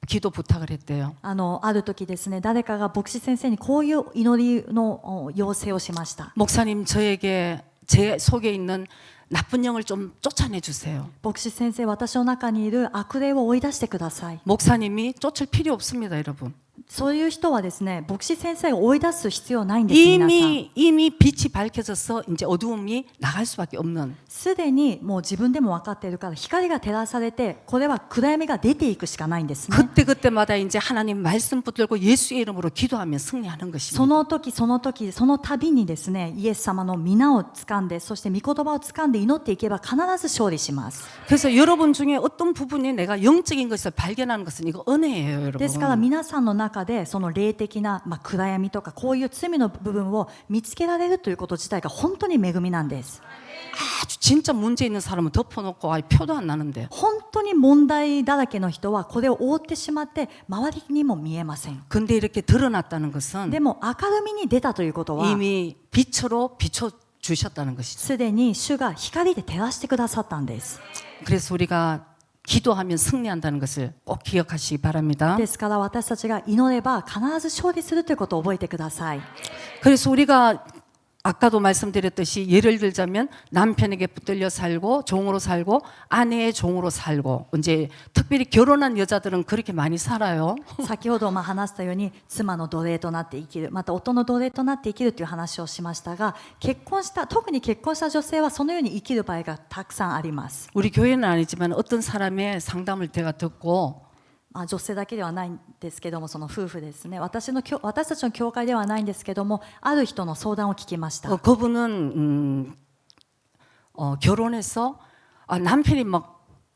기도 부탁을 했대요.
ある時ですね誰かが牧師先生にこういう祈りの要請をしました。
목사님 저에게 제 속에 있는 나쁜 영을 좀 쫓아내 주세요.
牧師先生私の中にいる悪霊を追い出してください。
목사님이 쫓을 필요 없습니다, 여러분.
そういう人はですね牧師先生を追い出す必要ないんです。皆さん
이미 빛이 밝혀져서 이제 어두움이 나갈 수밖에 없는.
すでにもう自分でも分かっているから光が照らされてこれは暗闇が出ていくしかないんですね。
그때마다 이제 하나님 말씀 붙들고 예수의 이름으로 기도하며 승리하는
そ
것입니다.
の時その時その度にですねイエス様の皆を掴んでそして御言葉を掴んで祈っていけば必ず勝利します。
그래서 여러분 중에 어떤 부분이 내가 영적인 것을 발견하는 것은 이거 은혜예요,
ですから
여러분.
皆さんの中でその霊的な、暗闇とかこういう罪の部分を見つけられるということ自体が本当に恵みなんです。
아주 진짜 문제 있는 사람은 덮어놓고 아예 표도 안 나는데.
本当に問題だらけの人はこれを覆ってしまって周りにも見えません。
근데 이렇게 드러났다는 것은
でも明るみに出たということは
이미 빛으로 비춰주셨다는 것이죠.
すでに主が光で照らしてくださったんです。
그래서 우리가 기도하면 승리한다는 것을 꼭 기억하시기 바랍니다.
ですから私たちが祈れば必ず勝利するということを覚えてください。
그래서 우리가 아까도 말씀드렸듯이 예를 들자면 남편에게 붙들려 살고 종으로 살고 아내의 종으로 살고 이제 특별히 결혼한 여자들은 그렇게 많이 살아요.
先ほど話したように妻の奴隷となって生きる、また夫の奴隷となって生きるという話をしましたが、特に結婚した女性はそのように生きる場合がたくさんあります。
우리 교회는 아니지만 어떤 사람의 상담을 제가 듣고
女性だけではないんですけども、その夫婦ですね、私たちの教会ではないんですけども、ある人の相談を聞きました。
그분은 결혼해서 남편이 막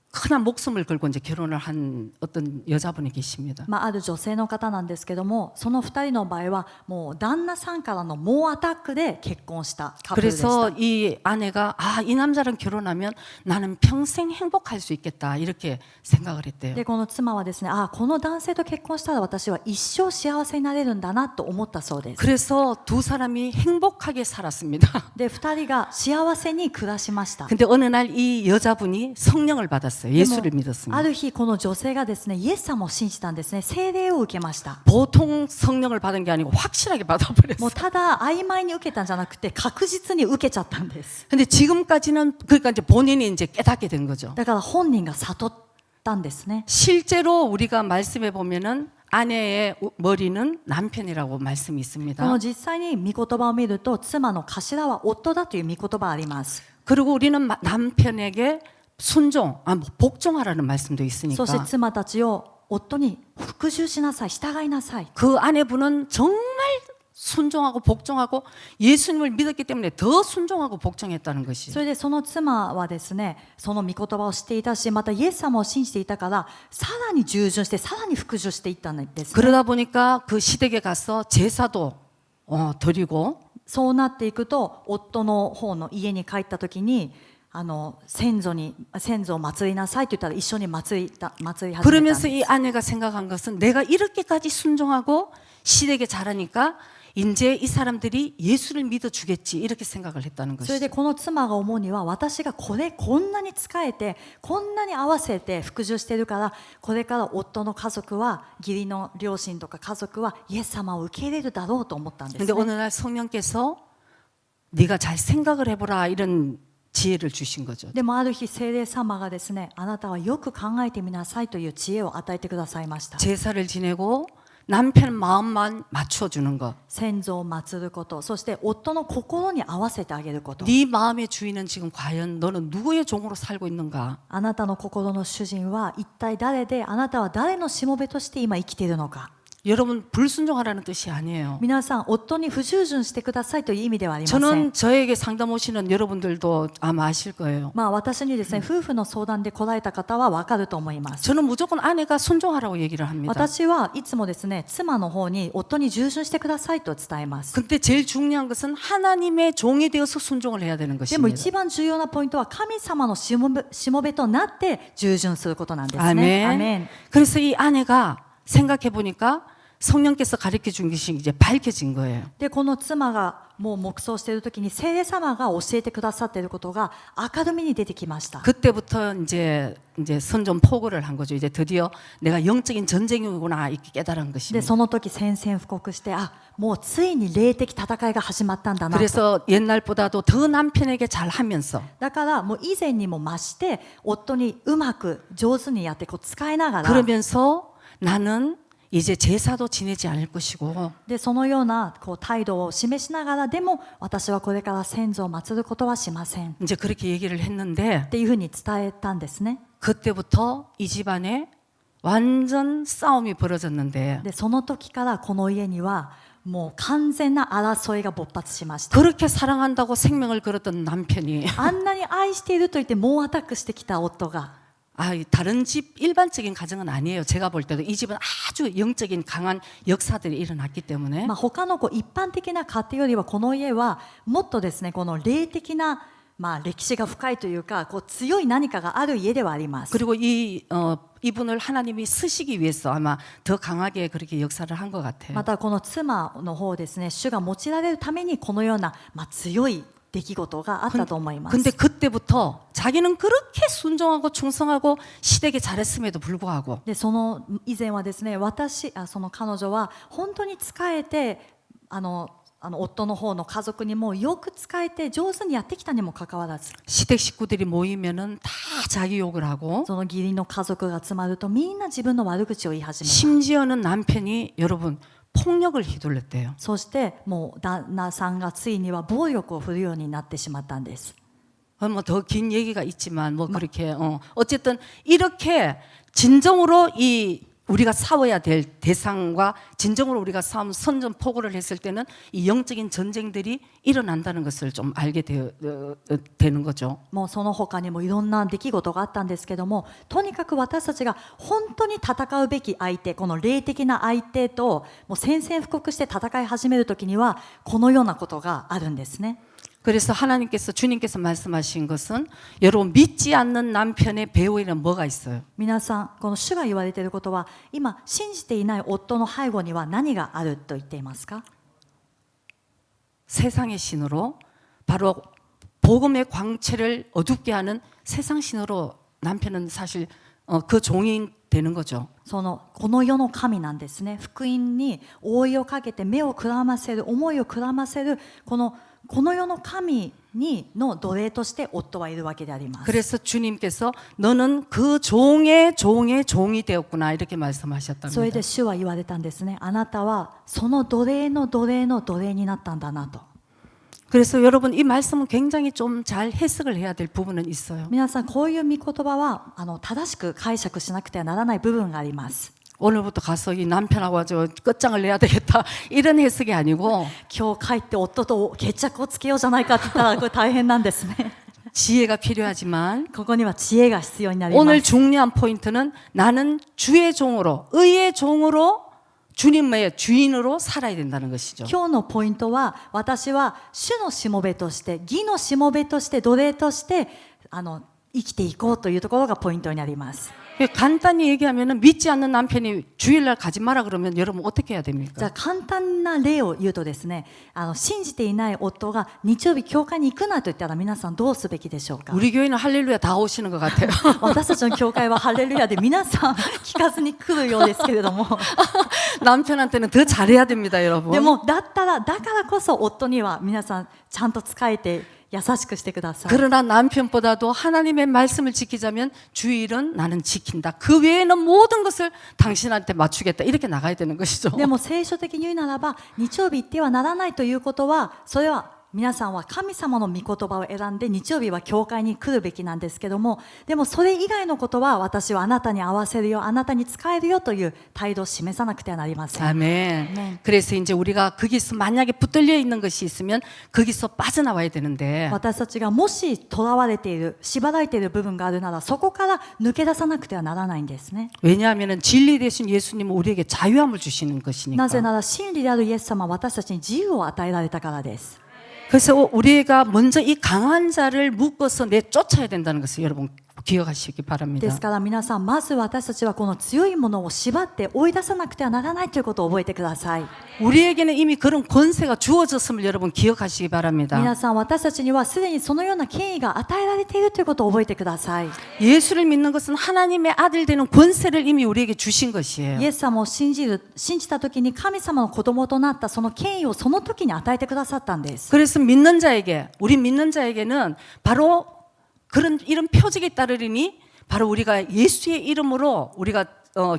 큰 목숨을 걸고 이제 결혼을 한 어떤 여자분이 계십니다.
ある女性の方なんですけども、その2人の場合はもう旦那さんからの猛アタックで結婚したカップルでした。
그래서 이 아내가 이 남자랑 결혼하면 나는 평생 행복할 수 있겠다 이렇게 생각을 했대요.
でこの妻はですね、この男性と結婚したら私は一生幸せになれるんだなと思ったそうです。
그래서 두 사람이 행복하게 살았습니다.
で2人が幸せに暮らしました。
근데 어느 날 이 여자분이 성령을 받았어요. 예수를
あ
믿었습니다.
る日この女性がですね、イエス様を信じたんですね。聖霊を受けました。
보통 성령을 받은 게 아니고 확실하게
も
받아버렸어요.
うただ曖昧に受けたんじゃなくて確実に受けちゃったんです。
근데 지금까지는 그러니까 이제 본인이 이제 깨닫게 된 거죠.
だから本人が悟ったんですね。
실제로 우리가 말씀해 보면은 아내의 머리는 남편이라고 말씀이
こ
있습니다.
の実際に御言葉を見ると、妻の頭は夫だという御言葉あります。
그리고 우리는 남편에게 순종, 복종하라는 말씀도
そして
있으니까
妻たちを夫に服従しなさい、従いなさい。
그 아내분은 정말 순종하고 복종하고 예수님을 믿었기 때문에 더 순종하고 복종했다는
そ
것이죠.
れでその妻はですね、その御言葉を知っていたし、またイエス様を信じていたから、さらに従順して、さらに服従していったんです、ね。
그러다 보니까 그 시댁에 가서 제사도 드리고
そうなっていくと、夫の方の家に帰った時に、先祖を祭りなさいと言ったら一緒に祭り始めたんです。
그러면서 이 아내가 생각한 것은 내가 이렇게까지 순종하고 시댁에 잘하니까 이제 이 사람들이 예수를 믿어 주겠지 이렇게 생각을 했다는
それで
것이죠.
この妻が思うには、私がこんなに仕えてこんなに合わせて服従しているから、これから夫の家族は、義理の両親とか家族はイエス様を受け入れるだろうと思ったんです
근데
ね。
어느 날 성령께서 네가 잘 생각을 해보라 이런 지혜를 주신 거죠.
でもある日、聖霊様がですね、あなたはよく考えてみなさいという知恵を与えてくださいました。
제사를 지내고 남편 마음만 맞춰주는 것.
先祖を祀ること、そして夫の心に合わせてあげること。
네 마음의 주인은 지금 과연 너는 누구의 종으로 살고 있는가?
あなたの心の主人は一体誰で、あなたは誰のしもべとして今生きているのか。
여러분 불순종하라는 뜻이 아니에요.
皆さん、夫に不従順してくださいという意味ではありません。
저는 저에게 상담 오시는 여러분들도 아마 아실 거예요.
私にですね、夫婦の相談で来られた方は分かると思います。
저는 무조건 아내가 순종하라고 얘기를 합니다.
私はいつもですね、妻の方に夫に従順してくださいと伝えます。
근데 제일 중요한 것은 하나님의 종이 되어서 순종을 해야 되는
でも
것입니다.
一番重要なポイントは、神様のしもべとなって従順することなんですね。
아멘.
アメン。
그래서 이 아내가 생각해 보니까 성령께서 가르쳐 준 것이 이제 밝혀진 거예요.
でこの妻がもう黙想している時に、聖霊様が教えてくださっていることが明るみに出てきました。
그때부터 이제 선전 포고를 한 거죠. 이제 드디어 내가 영적인 전쟁이구나 이렇게 깨달은
で
것입니다.
その時宣戦布告して、もうついに霊的戦いが始まったんだなと。
그래서 옛날보다도 더 남편에게 잘하면서
だからもう以前にも増して夫にうまく上手にやって使いながら、
그러면서 나는 이제 제사도 지내지 않을 것이고
でそのような態度を示しながら、でも私はこれから先祖を祀ることはしません
이제 그렇게 얘기를 했는데
っていうふうに伝えたんですね。
그때부터 이 집안에 완전 싸움이 벌어졌는데
でその時からこの家にはもう完全な争いが勃発しました。
그렇게 사랑한다고 생명을 걸었던 남편이
あんなに愛していると言って猛アタックしてきた夫が、
다른 집 일반적인 가정은 아니에요. 제가 볼 때도 이 집은 아주 영적인 강한 역사들이 일어났기 때문에
まあ、他の一般的な家庭よりはこの家はもっとですねこの霊的な、歴史が深いというか強い何かがある家ではあります。
그리고 이분을 하나님이 쓰시기 위해서 아마 더 강하게 그렇게 역사를 한 것 같아요.
またこの妻の方ですね主が用いられるためにこのような、強い出来事があったと思います。
근데 그때부터 자기는 그렇게 순종하고 충성하고 시댁에 잘했음에도 불구하고
でその以前はですねその彼女は本当に仕えて夫の方の家族にもよく仕えて上手にやってきたにもかかわらず
시댁 식구들이 모이면은 다 자기 욕을 하고
その義理の家族が集まるとみんな自分の悪口を言い始めます。
심지어는 남편이 여러분 폭력을 휘둘렀대요.
そしてもう旦那さんがついには暴力を振るようになってしまったんです。
뭐 더 긴 얘기가 있지만 뭐 그렇게 어쨌든 이렇게 진정으로 우리가 싸워야 될 대상과 진정으로 우리가 싸움 선전포고를 했을 때는 이 영적인 전쟁들이 일어난다는 것을 좀 알게 되는 거죠.
もうその他にもいろんな出来事があったんですけども、とにかく私たちが本当に戦うべき相手、この霊的な相手ともう宣戦布告して戦い始めるときにはこのようなことがあるんですね。
그래서 주님께서 말씀하신 것은 여러분 믿지 않는 남편의 배후에는 뭐가 있어요?
皆さんこの主が言われていることは今信じていない夫の背後には何があると言っていますか？
세상의 신으로 바로 복음의 광채를 어둡게 하는 세상 신으로 남편은 사실 그 종이 되는 거죠.
この世の神なんですね。福音に覆いをかけて目をくらませる、思いをくらませるこの世の神の奴隷として夫はいるわけであります。
그래서 주님께서 너는 그 종의 종이 되었구나 이렇게
それ
말씀하셨답니다.
で主は言われたんですね。あなたはその奴隷の奴隷の奴隷になったんだなと。
그래서 여러분 이 말씀은 굉장히 좀 잘 해석을 해야 될 부분은 있어요.
皆さんこういう御言葉は正しく解釈しなくてはならない部分があります。
오늘부터 가서 이 남편하고 끝장을 내야 되겠다 이런 해석이 아니고
今日帰って夫と決着をつけようじゃないかって言ったらこれ大変なんですね。
지혜가 필요하지만
ここには知恵が必要になります。
오늘 중요한 포인트는 나는 주의 종으로 의의 종으로 주님의 주인으로 살아야 된다는 것이죠.
今日のポイントは私は主のしもべとして義のしもべとして奴隷として生きていこうというところがポイントになります。
간단히 얘기하면은 믿지 않는 남편이 주일날 가지 마라 그러면 여러분 어떻게 해야
じゃ
됩니까?
あ簡単な例を言うとですね信じていない夫が日曜日教会に行くなと言ったら皆さんどうすべきでしょうか？
우리 교회는 할렐루야 다 오시는 것 같아요.
私たちの教会はハレルヤで皆さん聞かずに来るようですけれども
남편한테는 더 잘해야 됩니다,
で
여러분.
もだからこそ夫には皆さんちゃんと仕えて優しくしてください。
그러나 남편보다도 하나님의 말씀을 지키자면 주일은 나는 지킨다. 그 외에는 모든 것을 당신한테 맞추겠다. 이렇게 나가야 되는 것이죠.
でも聖書的に言うならば日曜日行ってはならないということはそれは皆さんは神様の御言葉を選んで日曜日は教会に来るべきなんですけどもでもそれ以外のことは私はあなたに合わせるよあなたに仕えるよという態度を示さなくてはなりません。
아멘.
네.
그래서 이제 우리가 거기서 만약에 붙들려 있는 것이 있으면 거기서 빠져나와야 되는데
私たちがもし囚われている縛られている部分があるならそこから抜け出さなくてはならないんですね。
왜냐하면 진리 되신 예수님은 우리에게 자유함을 주시는 것이니까.
なぜなら真理であるイエス様は私たちに自由を与えられたからです。
그래서 우리가 먼저 이 강한 자를 묶어서 내쫓아야 된다는 것을 여러분 기억하시기
で
바랍니다.
すから皆さんまず私たちはこの強いものを縛って追い出さなくてはならないということを覚えてください。
우리에게는 이미 그런 권세가 주어졌음을 여러분 기억하시기 바랍니다.
皆さん私たちにはすでにそのような権威が与えられているということを覚えてください。
예수를 믿는 것은 하나님의 아들 되는 권세를 이미 우리에게 주신 것이에요.
イエス様を信じた時に神様の子供となったその権威をその時に与えてくださったんです。
그래서 우리 믿는 자에게는 바로 이런 표적이 따르리니 바로 우리가 예수의 이름으로 우리가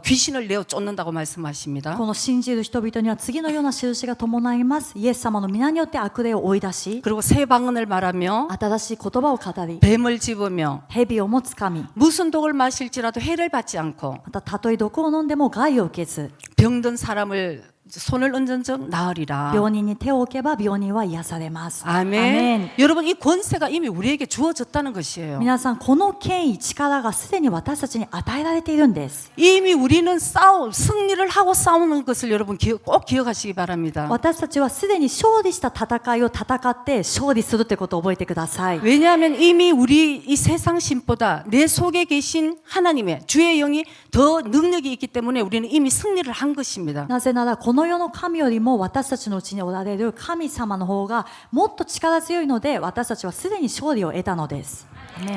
귀신을 내어 쫓는다고 말씀하십니다.
この信じる人々には次のような印が伴います。イエス様の皆によって悪霊を追い出し
그리고 새 방언을 말하며
新しい言葉を語り
뱀을 집으며
蛇をもつかみ
무슨 독을 마실지라도 해를 받지 않고
またたとえ毒を飲んでも害を受けず
병든 사람을 손을 얹은 적 나으리라.
病人に手を置けば病人は癒されます。
아멘. 여러분 이 권세가 이미 우리에게 주어졌다는 것이에요.
皆さん、この権威、力がすでに私たちに与えられているんです。
이미 우리는 승리를 하고 싸우는 것을 여러분 꼭 기억하시기 바랍니다.
私たちはすでに勝利した戦いを戦って勝利するということを覚えてください。
왜냐하면 이미 우리 이 세상 신보다 내 속에 계신 하나님의 주의 영이 더 능력이 있기 때문에 우리는 이미 승리를 한 것입니다.
なぜならこの世の神よりも私たちのうちにおられる神様の方がもっと力強いので、私たちはすでに勝利を得たのです。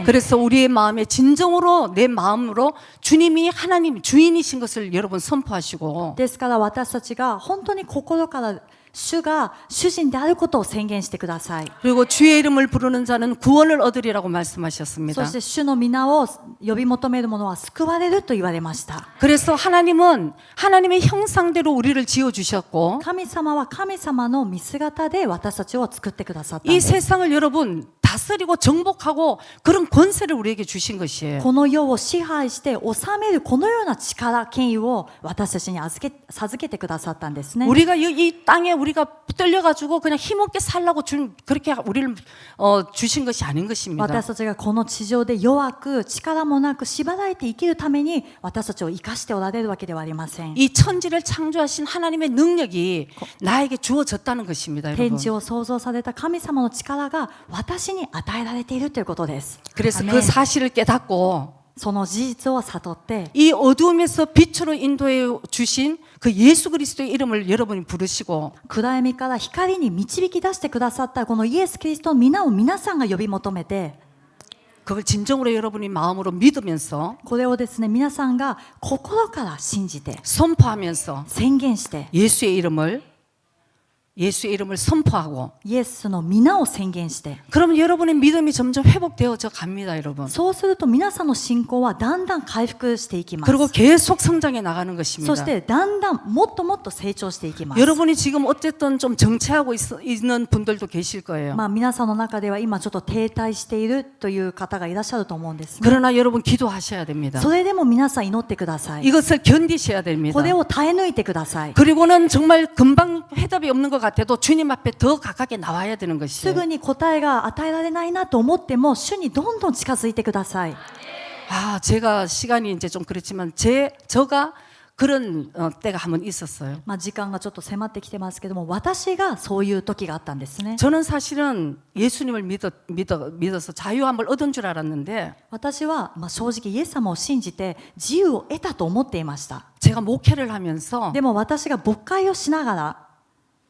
그래서 우리의 마음에 진정으로 내 마음으로 주님이 하나님 주인이신 것을 여러분 선포하시고
ですから私たちが本当に心から主が主人であることを宣言してください。
그리고 주의 이름을 부르는 자는 구원을 얻으리라고
そ
말씀하셨습니다.
して主の皆を呼び求める者は救われると言われました。
그래서 하나님은 하나님의 형상대로 우리를 지어 주셨고
神様は神様の見姿で私たちを作ってくださったん
이
です。
세상을 여러분 다스리고 정복하고 그런 권세를 우리에게 주신 것이에요.
この世を支配して治めるこのような力、権威を私たちに授けてくださったんですね。
우리가 이 땅에 우리가 떨려가지고 그냥 힘없게 살라고 그렇게 우리를 주신 것이 아닌 것입니다.
私たちがこの地上で弱く力もなく縛られて生きるために私たちを生かしておられるわけではありません。
이 천지를 창조하신 하나님의 능력이 나에게 주어졌다는 것입니다,
天
여러분.
地を創造された神様の力が私に与えられているということです。
그래서
アメ
그
ン
사실을 깨닫고
その事実を悟って
이 어두움에서 빛으로 인도해 주신 그 예수 그리스도의 이름을 여러분이 부르시고
暗闇から光に導き出してくださったこのイエス・キリストの皆を皆さんが呼び求めて、
그걸 진정으로 여러분이 마음으로 믿으면서
これをですね、皆さんが心から信じて
선포하면서
宣言して
예수의 이름을 선포하고
イエスの皆を宣言して、
그러면 여러분의 믿음이 점점 회복되어져 갑니다, 여러분.
そうすると皆さんの信仰はだんだん回復していきます。
그리고 계속 성장해 나가는
そ
것입니다.
してだんだんもっともっと成長していきます。
여러분이 지금 어쨌든 좀 정체하고 있는 분들도 계실 거예요.
まあ皆さんの中では今ちょっと停滞しているという方がいらっしゃると思うんですね。
그러나 여러분 기도하셔야 됩니다.
それでも皆さん祈ってください。
이것을 견디셔야 됩니다.
これを耐え抜いてください。
그리고는 정말 금방 해답이 없는 것 같아도 주님 앞에 더 가깝게 나와야 되는
す
것이에요.
ぐに答えが与えられないなと思っても主にどんどん近づいてください。
제가 시간이 이제 좀 그렇지만 저가 그런 때가 한번 있었어요.
まあ時間がちょっと迫ってきてますけども、私がそういう時があったんですね。
저는 사실은 예수님을 믿어서 자유함을 얻은 줄 알았는데
私はまあ正直イエス様を信じて自由を得たと思っていました。
제가 목회를 하면서
でも私が牧会をしながら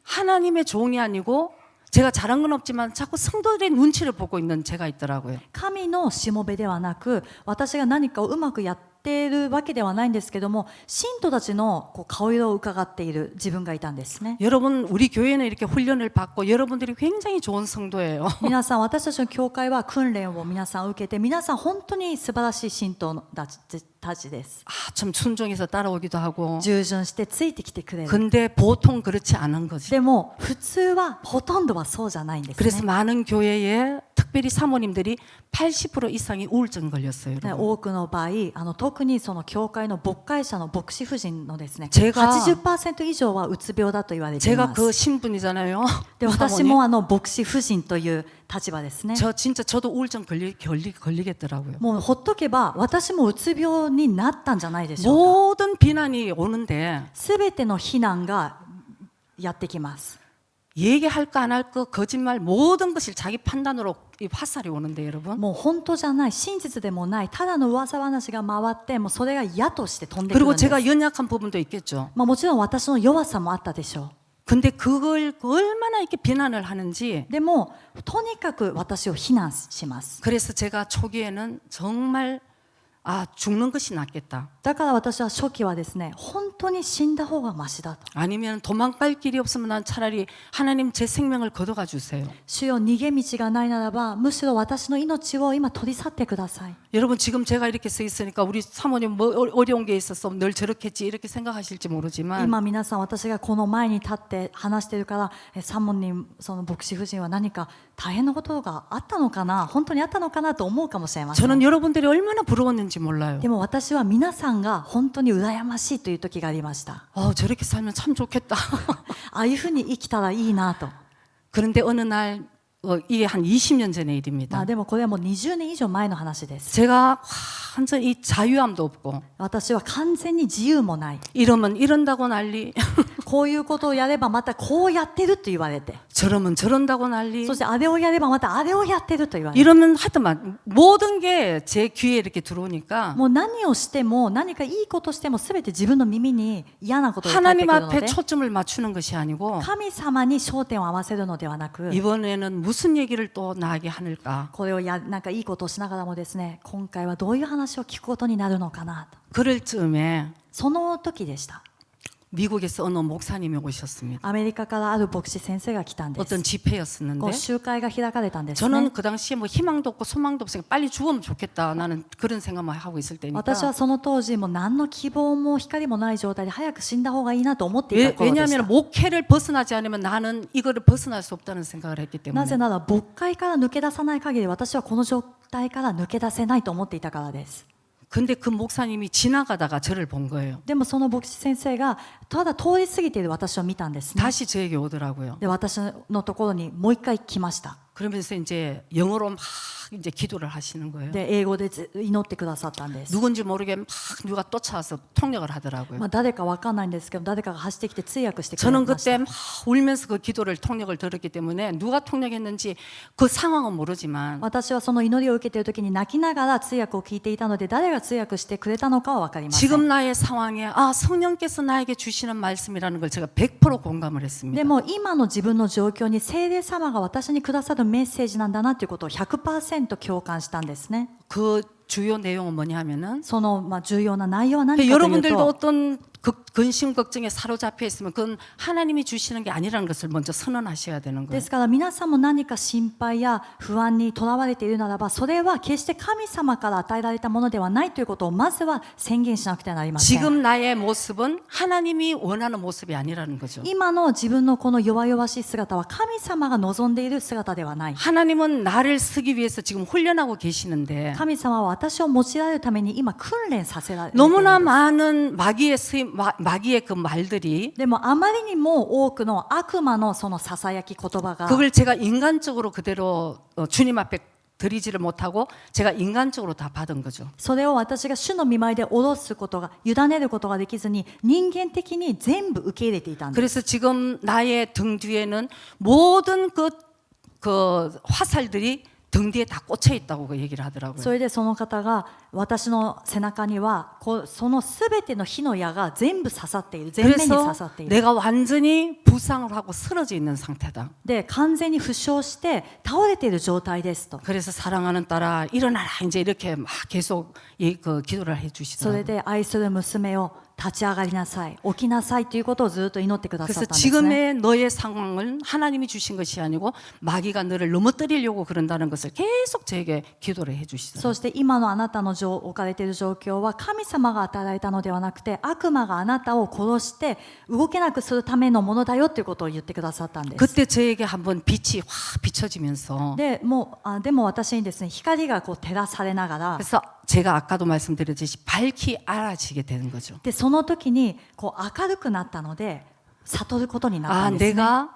하나님의 종이 아니고 제가 잘한 건 없지만 자꾸 성도들의 눈치를 보고 있는 제가 있더라고요.
神のしもべではなく、私が何かをうまくやっているわけではないんですけども、信徒たちのこう顔色を伺っている自分がいたんですね。
여러분 우리 교회는 이렇게 훈련을 받고 여러분들이 굉장히 좋은 성도예요.
皆さん、私たちの教会は訓練を皆さん受けて、皆さん本当に素晴らしい信徒たちです。
참 순종해서 따라오기도 하고
従順してついてきてくれる。
근데 보통 그렇지 않은 거지.
でも普通はほとんどはそうじゃないんです
그래서
ね。
많은 교회에 특별히 사모님들이 80% 이상이 우울증 걸렸어요.
ね
여러분.
多くの場合、特にその教会の牧会者の牧師夫人のですね、
제가
80% 以上はうつ病だと言われてい
제가
ま
그
す。
신분이잖아요.
で、私も牧師夫人という立場ですね。
저도 우울증 걸리겠더라고요.
もうほっとけば私もうつ病になったんじゃないでしょうか。
모든 비난이 오는데
すべての非難がやってきます。
얘기할까 안 할까 거짓말 모든 것을 자기 판단으로 이 화살이 오는데 여러분.
もう本当じゃない、真実でもない、ただの噂話が回って、もうそれが矢として飛んでくるん
그리고
です。
제가 연약한 부분도 있겠죠.
まあもちろん私の弱さもあったでしょ
근데 그걸 얼마나 이렇게 비난을 하는지
う。でもとにかく私を非難します。
그래서 제가 초기에는 정말 죽는 것이 낫겠다.
だから私は初期はですね、本当に死んだ方がマシだと。
아니면 도망갈 길이 없으면 난 차라리 하나님 제 생명을 거둬가 주세요.
主よ、逃げ道がないならば、むしろ私の命を今取り去ってください。
여러분 지금 제가 이렇게 써 있으니까 우리 사모님 뭐 어려운 게 있었어 늘 저렇게 했지 이렇게 생각하실지 모르지만
今皆さん、私がこの前に立って話しているから、サモンにその牧師夫人は何か大変なことがあったのかな、本当にあったのかなと思うかもしれません。
저는 여러분들이 얼마나 부러웠는지 좋은지 몰라요.
でも私は皆さんが本当に羨ましいという時がありました。
저렇게 살면 참 좋겠다.
ああいうふうに生きたらいいなと。
그런데 어느 날 이게 한 20년 전의 일입니다.
でもこれはもう20年以上前の話です。
제가 완전히 자유함도 없고
私は完全に自由もない。
이러면 이런다고 난리
こういうことをやればまたこうやってると言われて、
저러면 저런다고 난리
そしてあれをやればまたあれをやってると言われて、
이러면 하여튼 모든 게 제 귀에 이렇게 들어오니까
もう何をしても何かいいことしても全て自分の耳に嫌なことが返って
하나님
くるの
앞에
で、
초점을 맞추는 것이 아니고
神様に焦点を合わせるのではなく、
이번에는 무슨 얘기를 또 나에게 하늘까
これをなんかいいことをしながらもですね、今回はどういう話を聞くことになるのかなと。
그럴 즈음에
その時でした。
미국에서 어느 목사님이 오셨습니다.
アメリカからある牧師先生が来たんです。
어떤 집회였었는데
集会が開かれたんですね。
저는 그 당시에 뭐 희망도 없고 소망도 없으니까 빨리 죽으면 좋겠다. 나는 그런 생각만 하고 있을 때니까.
私はその当時もう何の希望も光もない状態で早く死んだ方がいいなと思っていた頃でした。
왜냐하면 목회를 벗어나지 않으면 나는 이거를 벗어날 수 없다는 생각을 했기
なぜ
때문에.
なら牧会から抜け出さない限り私はこの状態から抜け出せないと思っていたからです。
근데 그 목사님이 지나가다가 저를 본 거예요.
でもその牧師先生がただ通り過ぎている私を見たんですね。
다시 저에게 오더라고요.
で私のところにもう一回来ました。
그러면서 이제 영어로 막 이제 기도를 하시는 거예요.
で英語で祈ってくださったんです。
누군지 모르게 막 누가 쫓아와서 통역을 하더라고요.
誰かわかんないんですけど誰かが走ってきて通訳してくれま
저는
した。
그때 막 울면서 그 기도를 통역을 들었기 때문에 누가 통역했는지 그 상황은 모르지만
私はその祈りを受けている時に泣きながら通訳を聞いていたので誰が通訳してくれたのかは分かりません。
지금 나의 상황에 성령께서 나에게 주시는 말씀이라는 걸 제가 100% 공감을 했습니다.
でも今の自分の状況に聖霊様が私にくださるメッセージなんだなということを 100% 共感したんですね。
그 주요 내용은 뭐냐 하면은
その重要な内容は何かという
여러분들도
と、
어떤 근심 걱정에 사로잡혀 있으면 그건 하나님이 주시는 게 아니라는 것을 먼저 선언하셔야 되는
で
거예요.
すから皆さんも何か心配や不安にとらわれているならば、それは決して神様から与えられたものではないということをまずは宣言しなくてはなりません。
지금 나의 모습은 하나님이 원하는 모습이 아니라는 거죠.
今の自分のこの弱々しい姿は神様が望んでいる姿ではない。
하나님은 나를 쓰기 위해서 지금 훈련하고 계시는데
神様は私を用いられるために今訓練させられているん
너무나
です。
많은 마귀의 그 말들이
でもあまりにも多くの悪魔のそのささやき言葉が
그걸 제가 인간적으로 그대로 주님 앞에 드리지를 못하고 제가 인간적으로 다 받은 거죠.
それを私が主の御前で下ろすことが委ねることができずに人間的に全部受け入れていたんです。
그래서 지금 나의 등 뒤에는 모든 그 화살들이 등 뒤에 다 꽂혀 있다고 그 얘기를 하더라고요.
それでその方が私の背中にはそのすべての火の矢が全部刺さっている、全面に
그래서
刺さっている。
내가 완전히 부상을 하고 쓰러져 있는 상태다.
で完全に負傷して倒れている状態ですと。
그래서 사랑하는 딸아 일어나라 이제 이렇게 막 계속 그 기도를
それ
해주시더라고요.
で愛する娘を立ち上がりなさい、起きなさいということをずっと祈ってくださ
그래서
ったんですね。
지금의 너의 상황은 하나님이 주신 것이 아니고 마귀가 너를 넘어뜨리려고 그런다는 것을 계속 저에게 기도를
そ
해주시더라고요.
して今のあなたの置かれている状況は神様が与えられたのではなくて悪魔があなたを殺して動けなくするためのものだよということを言ってくださったんです。
그때 저에게 한번 빛이 확 비춰지면서
でも私にですね光が照らされながら、
그래서 제가 아까도 말씀드렸듯이 밝히 알아지게 되는 거죠.
でその時に明るくなったので悟ることになった
아
んですね。
내가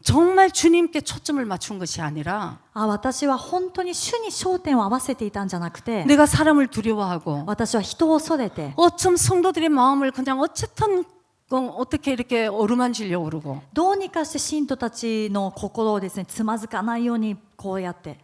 정말 주님께 초점을 맞춘 것이 아니라
私は本当に主に焦点を合わせていたんじゃなくて、
내가 사람을 두려워하고
私は人を恐れて
어쩜 성도들의 마음을 그냥 어쨌든 어떻게 이렇게 어루만지려고 그러고
どうにかして信徒たちの心をですねつまずかないようにこうやって、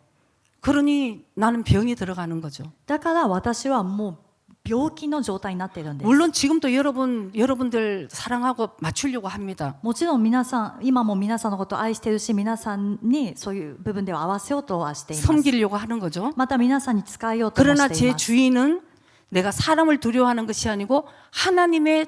그러니 나는 병이 들어가는 거죠.
だから私はもう病気の状態になっているんです。
물론 지금도 여러분들 사랑하고 맞추려고 합니다.
もちろん皆さん今も皆さんのことを愛しているし、皆さんにそういう部分では合わせようとはしています。
섬기려고 하는 거죠.
また皆さんに仕えようとも
그러나
してい
제
ます。
주인은 내가 사람을 두려워하는 것이 아니고 하나님이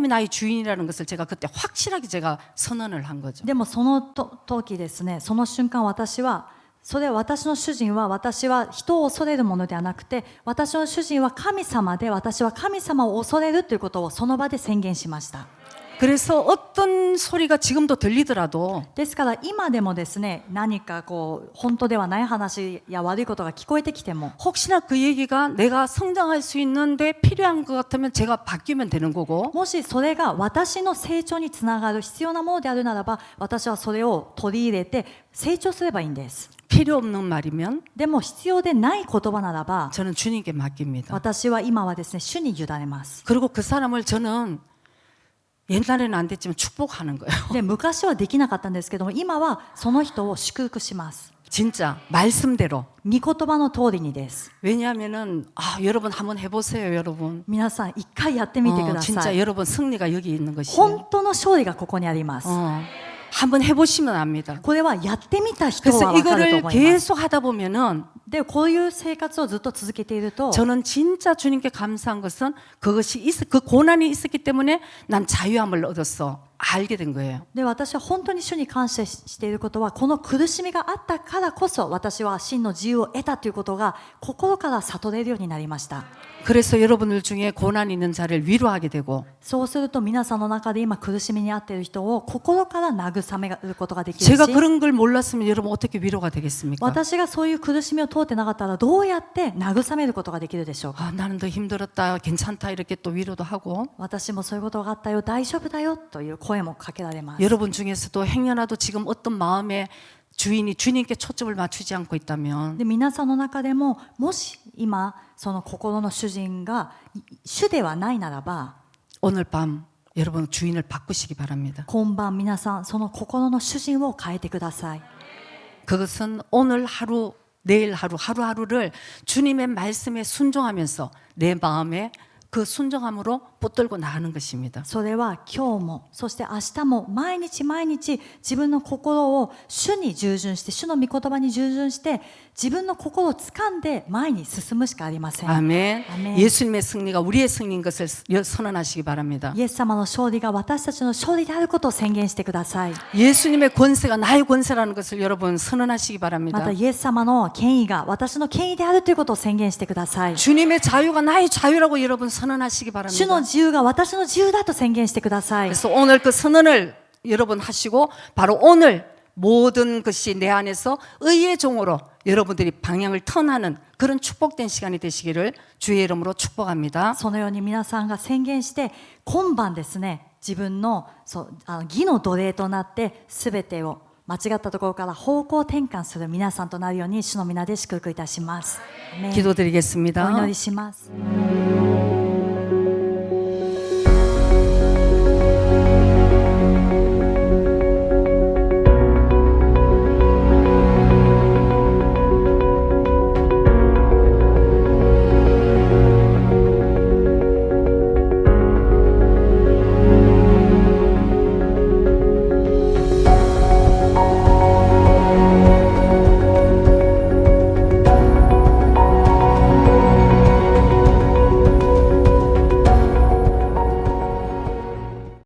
나의 주인이라는 것을 제가 그때 확실하게 제가 선언을 한 거죠.
でもその時ですね、その瞬間私の主人は私は人を恐れるものではなくて、私の主人は神様で、私は神様を恐れるということをその場で宣言しました。
그래서 어떤 소리가 지금도 들리더라도
ですから今でもですね、何かこう本当ではない話や悪いことが聞こえてきても、
혹시나 그 얘기가 내가 성장할 수 있는데 필요한 것 같으면 제가 바뀌면 되는 거고
もしそれが私の成長につながる必要なものであるならば、私はそれを取り入れて成長すればいいんです。
필요 없는 말이면
でも必要でない言葉ならば、
저는 주님께 맡깁니다.
私は今はですね、主に委ねます。
그리고 그 사람을 저는 옛날에는 안 됐지만 축복하는 거예요.
で、昔はできなかったんですけども、今はその人を祝福します。
진짜 말씀대로.
御言葉の通りにです。
왜냐하면은 여러분 한번 해보세요, 여러분.
皆さん一回やってみてくださ
진짜
い。
여러분 승리가 여기 있는 것이에요.
本当の勝利がここにあります。
한번 해보시면 압니다.
これはやってみた人
그래서
は分かると
이거를
思います。
계속 하다 보면은
で、こういう生活をずっと続けていると、
저는 진짜 주님께 감사한 것은 그 고난이 있었기 때문에 난 자유함을 얻었어. 알게 된 거예요.
で、私は本当に主に感謝していることは、この苦しみがあったからこそ私は真の自由を得たということが心から悟れるようになりました。
그래서 여러분들 중에 고난이 있는 자를 위로하게 되고
そうすると皆さんの中で今苦しみにあっている人を心から慰めることができる
제가
し、
그런 걸 몰랐으면 여러분 어떻게 위로가 되겠습니까?
私がそういう苦しみを通ってなかったらどうやって慰めることができるでしょうか。
나는 더 힘들었다, 괜찮다 이렇게 또 위로도 하고
私もそういうことがあったよ、大丈夫だよという声もかけられます。
여러분 중에서도 행여라도 지금 어떤 마음의 주인이 주님께 초점을 맞추지 않고 있다면
で、皆さんの中でももし今その心の主人が主ではないならば、
오늘 밤 여러분 주인을 바꾸시기 바랍니다.
今晩皆さんその心の主人を変えてください。
그것은 오늘 하루, 내일 하루, 하루하루를 주님의 말씀에 순종하면서 내 마음에 그 순종함으로 붙들고 나가는 것입니다.
それは今日もそして明日も毎日毎日自分の心を主に従順して、主の御言葉に従順して自分の心を掴んで前に進むしかありません。
아멘.
아멘.
예수님의 승리가 우리의 승리인 것을 선언하시기 바랍니다.
イエス様の勝利が私たちの勝利であることを宣言してください。
예수님의 권세가 나의 권세라는 것을 여러분 선언하시기
ま
바랍니다.
たイエス様の権威が私の権威であるということを宣言してください。
주님의 자유가 나의 자유라고 여러분 선언하시기
主
바랍니다.
の自由が私の自由だと宣言してください。
그래서 오늘 그 선언을 여러분 하시고 바로 오늘 모든 것이 내 안에서 의의 종으로 여러분들이 방향을 턴하는 그런 축복된 시간이 되시기를 주의 이름으로 축복합니다.
そのように皆さんが宣言して今晩ですね、自分の義の奴隷となって全てを間違ったところから方向転換する皆さんとなるように主の皆で祝福いたします。アメン。お
기도드리겠습니다.
祈りします。